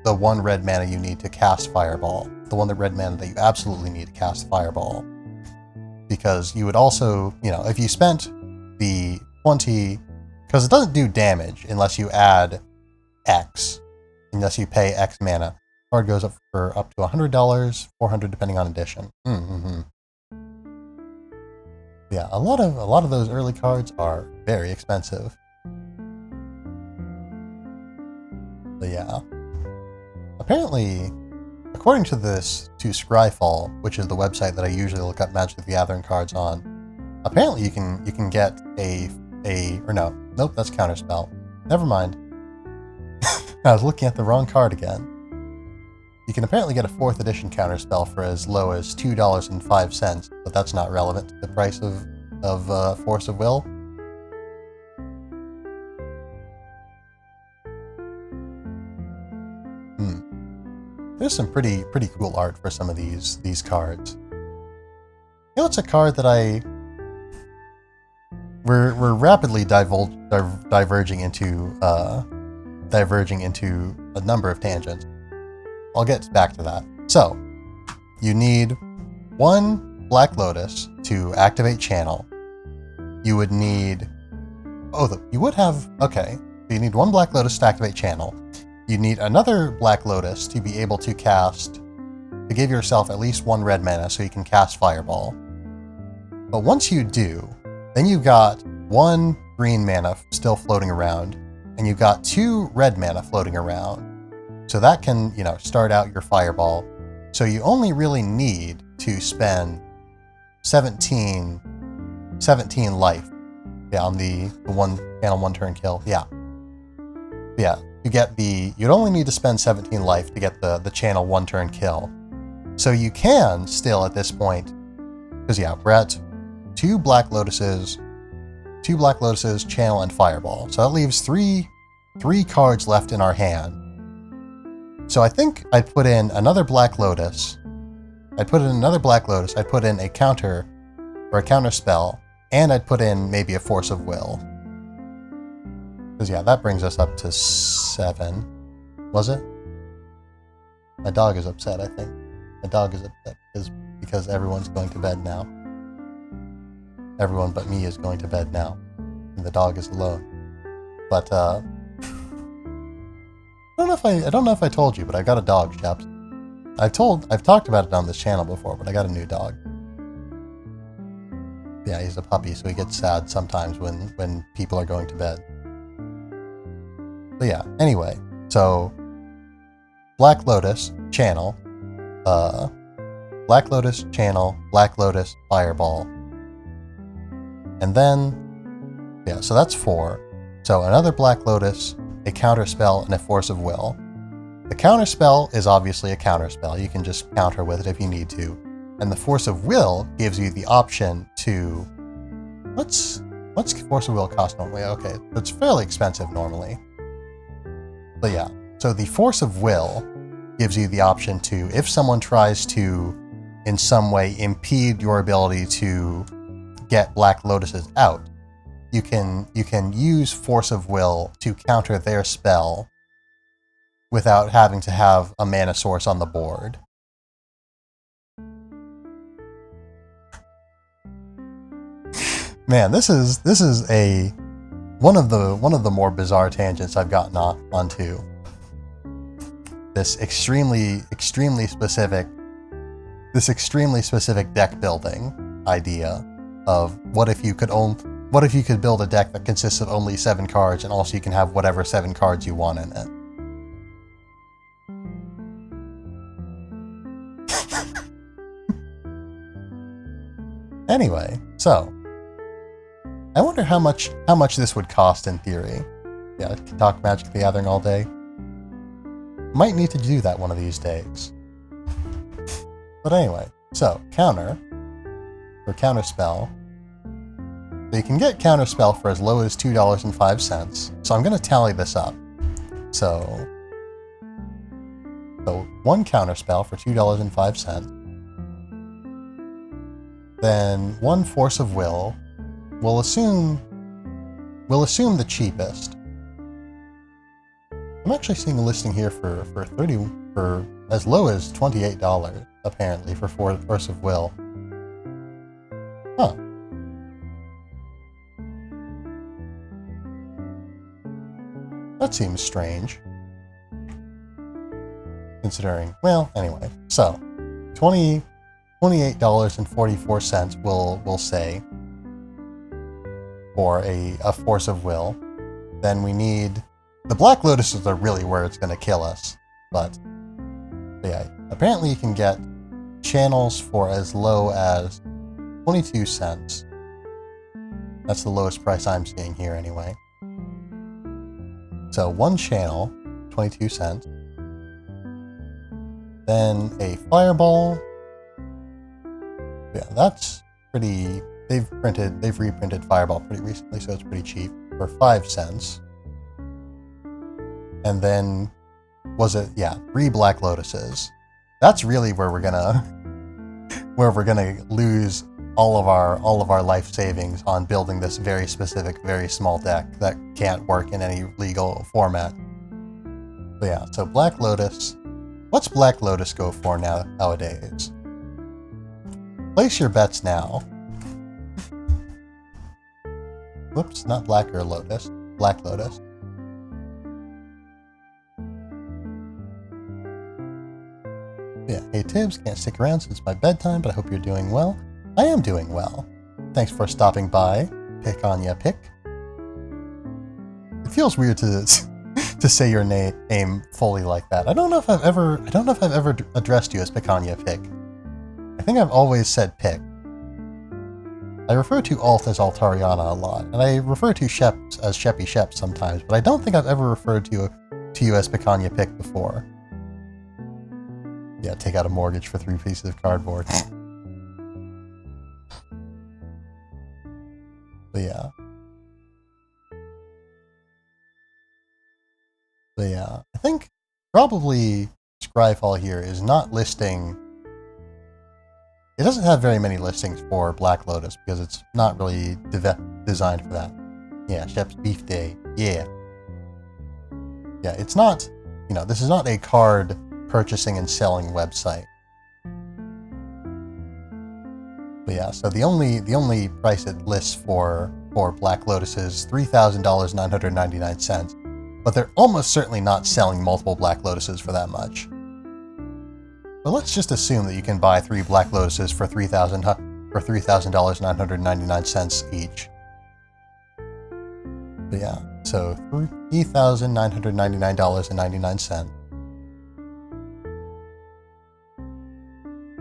[SPEAKER 1] the 1 red mana you need to cast Fireball, the red mana that you absolutely need to cast Fireball. Because you would also, if you spent the 20, because it doesn't do damage unless you add X, unless you pay X mana. Card goes up for up to $100, $400 depending on edition. Yeah, a lot of those early cards are very expensive. But yeah, apparently, according to Scryfall, which is the website that I usually look up Magic the Gathering cards on, apparently you can get nope, that's Counterspell. Never mind. I was looking at the wrong card again. You can apparently get a 4th edition Counterspell for as low as $2.05, but that's not relevant to the price of Force of Will. There's some pretty cool art for some of these cards. It's a card that we're rapidly diverging into a number of tangents. I'll get back to that. So, you need 1 Black Lotus to activate Channel. You would need... Okay. You need 1 Black Lotus to activate Channel. You need another Black Lotus to be able to give yourself at least 1 red mana so you can cast Fireball. But once you do, then you've got 1 green mana still floating around, and you've got 2 red mana floating around. So that can, start out your Fireball. So you only really need to spend 17 life. Yeah, on the 1 channel 1 turn kill. Yeah. You'd only need to spend 17 life to get the channel 1 turn kill. So you can still at this point, because we're at 2 Black Lotuses, Channel, and Fireball. So that leaves three cards left in our hand. So I think I'd put in another Black Lotus. I'd put in a counter, or a counter spell, and I'd put in maybe a Force of Will. Because that brings us up to 7. Was it? My dog is upset, I think. My dog is upset because everyone's going to bed now. Everyone but me is going to bed now. And the dog is alone. But, I don't know if I told you, but I got a dog, chaps. I've talked about it on this channel before, but I got a new dog. Yeah, he's a puppy, so he gets sad sometimes when people are going to bed. But yeah, anyway, so Black Lotus, Channel, Black Lotus, Channel, Black Lotus, Fireball. And then, so that's 4. So another Black Lotus, a counterspell, and a Force of Will. The counterspell is obviously a counterspell. You can just counter with it if you need to. And the Force of Will gives you the option to... What's Force of Will cost normally? Okay, it's fairly expensive normally. But yeah, so the Force of Will gives you the option to, if someone tries to in some way impede your ability to get Black Lotuses out, you can use Force of Will to counter their spell without having to have a mana source on the board. Man, this is one of the more bizarre tangents I've gotten onto. This extremely specific deck building idea of what if you could build a deck that consists of only 7 cards and also you can have whatever 7 cards you want in it. Anyway, so I wonder how much this would cost in theory. Yeah, I could talk Magic the Gathering all day. Might need to do that one of these days. But anyway, so counter or counterspell. So you can get counterspell for as low as $2.05. So I'm going to tally this up. So So 1 counterspell for $2.05. Then 1 force of will. We'll assume the cheapest. I'm actually seeing a listing here for as low as $28 apparently for force of will. Huh. That seems strange. Considering, well, anyway. So, $28.44 we'll say for a force of will. Then we need the Black Lotuses are really where it's going to kill us, but yeah, apparently you can get channels for as low as 22 cents. That's the lowest price I'm seeing here anyway. So 1 channel, 22 cents. Then a fireball. Yeah, that's pretty. They've reprinted Fireball pretty recently, so it's pretty cheap for 5 cents. And then, 3 Black Lotuses. That's really where we're gonna lose all of our life savings on building this very specific, very small deck that can't work in any legal format. But yeah, so Black Lotus. What's Black Lotus go for nowadays? Place your bets now. Whoops, not Blacker Lotus. Black Lotus. Yeah, hey Tibbs, can't stick around since my bedtime, but I hope you're doing well. I am doing well. Thanks for stopping by. Pick on ya, pick. It feels weird to say your name fully like that. I don't know if I've ever addressed you as Picanha Pick. I think I've always said Pick. I refer to Alt as Altariana a lot, and I refer to Sheps as Sheppy Shep sometimes, but I don't think I've ever referred to you as Picanha Pick before. Yeah, take out a mortgage for 3 pieces of cardboard. But yeah. I think probably Scryfall here is not listing. It doesn't have very many listings for Black Lotus because it's not really designed for that. Yeah, Shep's Beef Day. Yeah. Yeah, it's not, this is not a card purchasing and selling website. But yeah, so the only price it lists for Black Lotus is $3,000.999. But they're almost certainly not selling multiple Black Lotuses for that much. But let's just assume that you can buy 3 Black Lotuses for $3,000.999 each. But yeah, so $3,999.99.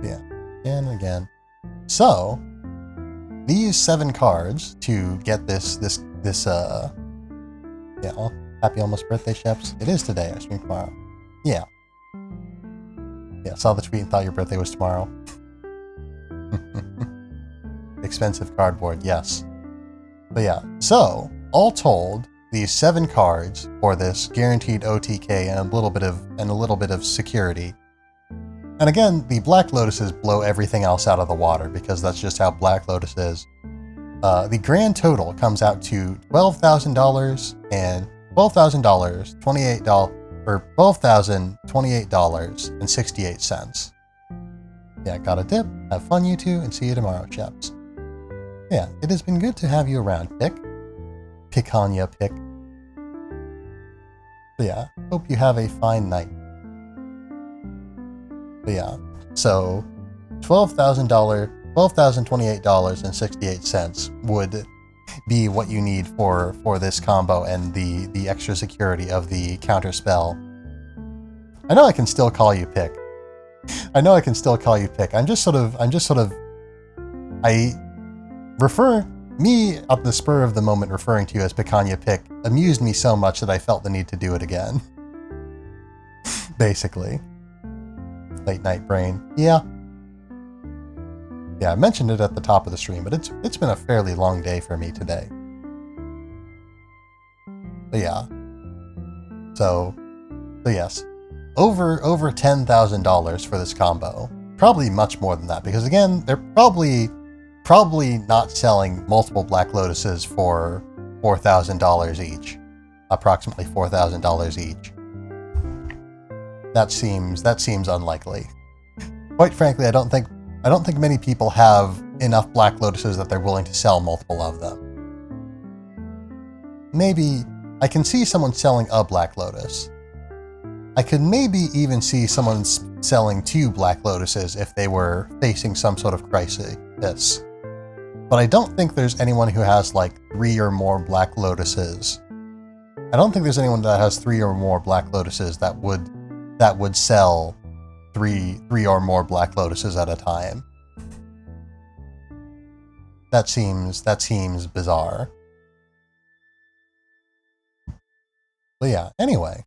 [SPEAKER 1] Yeah, and again. So these 7 cards to get this happy almost birthday, Sheps. It is today. I stream tomorrow. Yeah. Yeah, saw the tweet and thought your birthday was tomorrow. Expensive cardboard, yes. But yeah, so all told, these 7 cards for this guaranteed OTK and a little bit of security. And again, the Black Lotuses blow everything else out of the water because that's just how Black Lotus is. The grand total comes out to $12,000 and $12,028.68. Yeah, got a dip. Have fun, you two, and see you tomorrow, chaps. Yeah, it has been good to have you around, Pick. Picanha Pick. But yeah, hope you have a fine night. But yeah, so $12,028.68 would be what you need for this combo and the extra security of the counter spell. I know I can still call you Pick. I refer me at the spur of the moment referring to you as Picanha Pick amused me so much that I felt the need to do it again. Basically. Late night brain. Yeah, I mentioned it at the top of the stream, but it's been a fairly long day for me today. But yeah. So yes. over $10,000 for this combo. Probably much more than that, because again, they're probably not selling multiple Black Lotuses for $4,000 each. Approximately $4,000 each. That seems unlikely. Quite frankly, I don't think many people have enough Black Lotuses that they're willing to sell multiple of them. Maybe I can see someone selling a Black Lotus. I could maybe even see someone selling 2 Black Lotuses if they were facing some sort of crisis. But I don't think there's anyone who has like 3 or more Black Lotuses. I don't think there's anyone that has 3 or more Black Lotuses that would sell 3 or more Black Lotuses at a time. That seems bizarre. But yeah, anyway.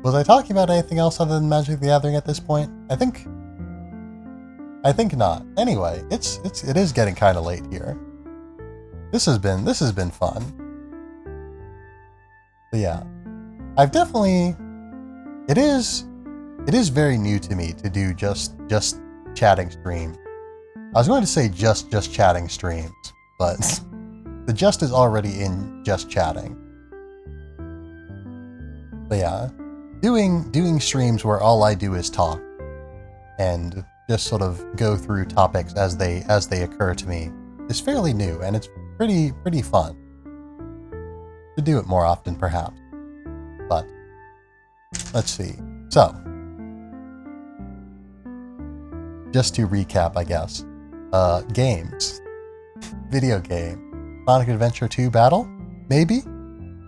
[SPEAKER 1] Was I talking about anything else other than Magic the Gathering at this point? I think not. Anyway, it is getting kind of late here. This has been fun. But yeah, I've definitely. It is very new to me to do just chatting streams. I was going to say just chatting streams, but the just is already in just chatting. But yeah, doing streams where all I do is talk and just sort of go through topics as they occur to me is fairly new, and it's pretty fun. To do it more often, perhaps. But let's see. So, just to recap, I guess. Games. Video game. Sonic Adventure 2 Battle? Maybe?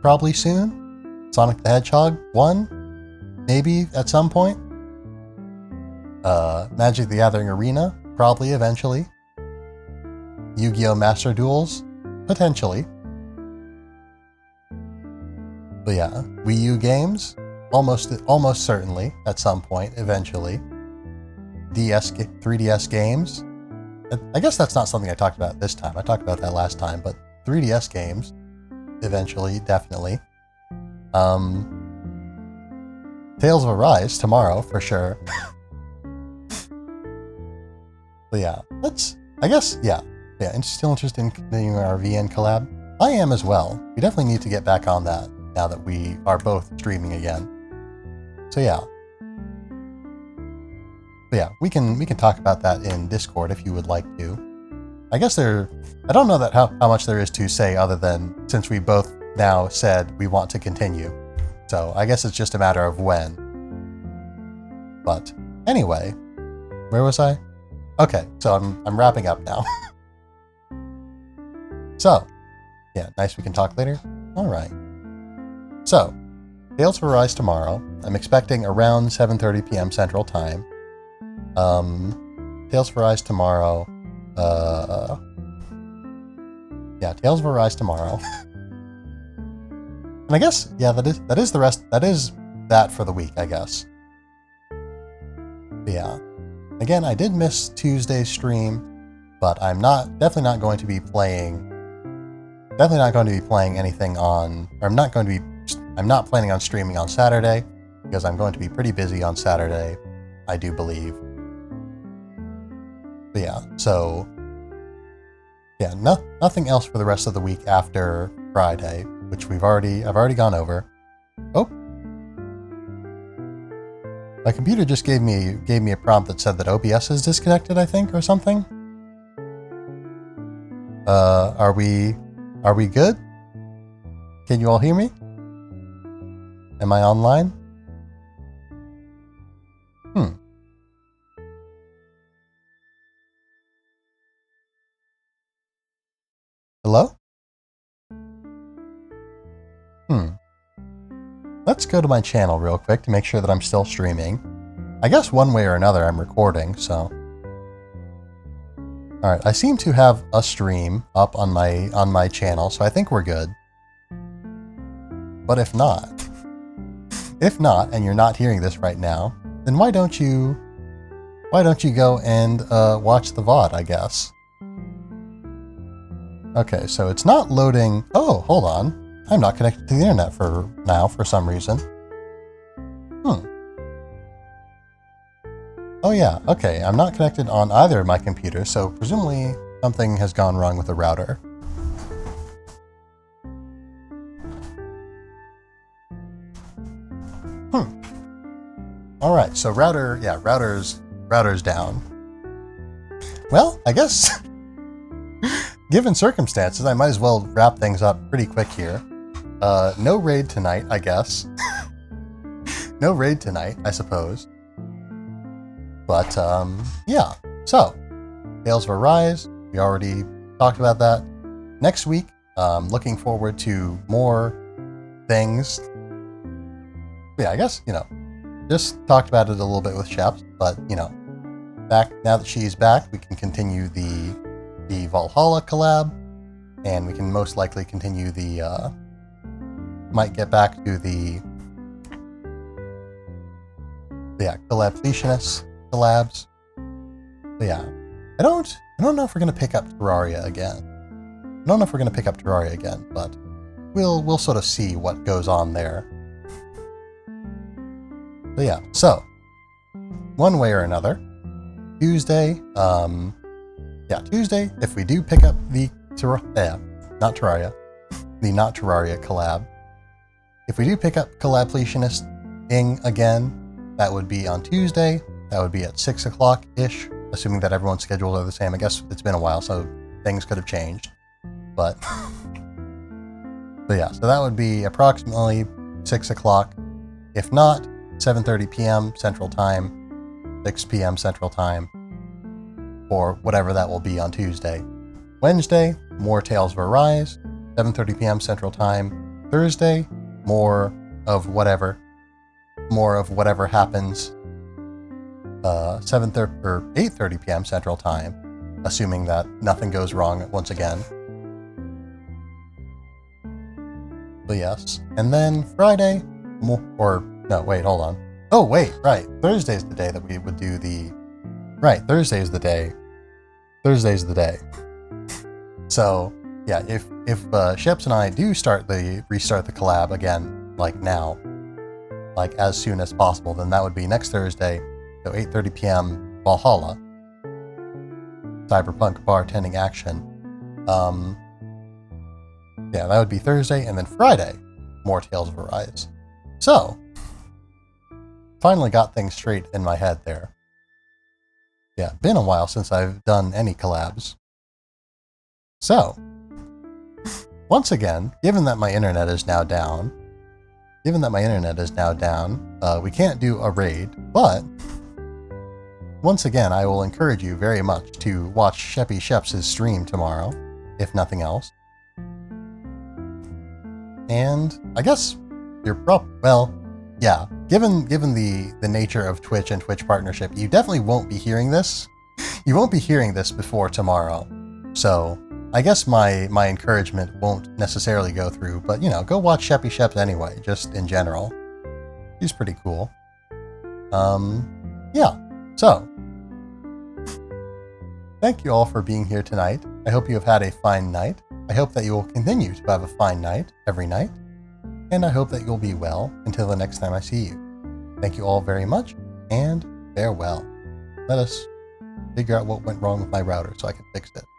[SPEAKER 1] Probably soon? Sonic the Hedgehog 1? Maybe at some point? Magic the Gathering Arena? Probably eventually. Yu-Gi-Oh! Master Duels? Potentially. But yeah, Wii U games? Almost certainly, at some point, eventually. 3DS games? I guess that's not something I talked about this time. I talked about that last time, but 3DS games, eventually, definitely. Tales of Arise tomorrow, for sure. But yeah, still interested in continuing our VN collab? I am as well. We definitely need to get back on that now that we are both streaming again. So yeah. But yeah, we can talk about that in Discord if you would like to. I guess I don't know how much there is to say other than since we both now said we want to continue. So I guess it's just a matter of when. But anyway, where was I? Okay, so I'm wrapping up now. So, yeah, nice we can talk later. All right. So, Tales of Arise tomorrow. I'm expecting around 7:30 p.m. Central Time. Tales of Arise tomorrow. Tales of Arise tomorrow. And I guess, yeah, that is the rest. That is that for the week, I guess. But yeah. Again, I did miss Tuesday's stream, but I'm definitely not going to be playing anything on, or I'm not planning on streaming on Saturday, because I'm going to be pretty busy on Saturday, I do believe. But yeah, so, yeah, nothing else for the rest of the week after Friday, which I've already gone over. Oh. My computer just gave me a prompt that said that OBS is disconnected, I think, or something. Are we good? Can you all hear me? Am I online? Hello? Let's go to my channel real quick to make sure that I'm still streaming. I guess one way or another I'm recording, so. Alright, I seem to have a stream up on my channel, so I think we're good. But if not, and you're not hearing this right now, then why don't you go and watch the VOD, I guess. Okay, so it's not loading. Oh, hold on. I'm not connected to the internet for now for some reason. Oh yeah, okay, I'm not connected on either of my computers, so presumably something has gone wrong with the router. Alright, so router's down. Well, I guess, given circumstances, I might as well wrap things up pretty quick here. No raid tonight, I guess. No raid tonight, I suppose. But, yeah. So, Tales of Arise, we already talked about that. Next week, looking forward to more things. Yeah, I guess, just talked about it a little bit with Sheps, but, back now that she's back, we can continue the Valhalla collab, and we can most likely continue the, might get back to the Collabletionist collabs. But yeah, I don't know if we're gonna pick up Terraria again. But we'll sort of see what goes on there. But yeah, so one way or another, Tuesday, Tuesday, if we do pick up the not Terraria collab, if we do pick up Collabletionist again, that would be on Tuesday. That would be at 6 o'clock-ish, assuming that everyone's schedules are the same. I guess it's been a while, so things could have changed. But yeah, so that would be approximately 6 o'clock. If not, 7:30 p.m. Central Time, 6 p.m. Central Time, or whatever that will be on Tuesday. Wednesday, more Tales of Arise, 7:30 p.m. Central Time. Thursday, more of whatever happens, 7:30 or 8:30 p.m. Central Time, assuming that nothing goes wrong once again. But yes, and then Friday, hold on. Oh wait, right, Thursday's the day that we would do the. Right, Thursday's the day. So yeah, if Sheps and I do restart the collab again, like now, like as soon as possible, then that would be next Thursday, so 8:30 p.m. Valhalla, Cyberpunk bartending action. Yeah, that would be Thursday, and then Friday, more Tales of Arise. So, finally got things straight in my head there. Yeah, been a while since I've done any collabs. So, once again, given that my internet is now down, we can't do a raid, but once again, I will encourage you very much to watch Sheppy Sheps' stream tomorrow, if nothing else. And I guess given the nature of Twitch and Twitch partnership, you definitely won't be hearing this. You won't be hearing this before tomorrow. So I guess my encouragement won't necessarily go through, but go watch Sheppy Sheps anyway, just in general. He's pretty cool. Yeah. So thank you all for being here tonight. I hope you have had a fine night. I hope that you will continue to have a fine night every night. And I hope that you'll be well until the next time I see you. Thank you all very much, and farewell. Let us figure out what went wrong with my router so I can fix it.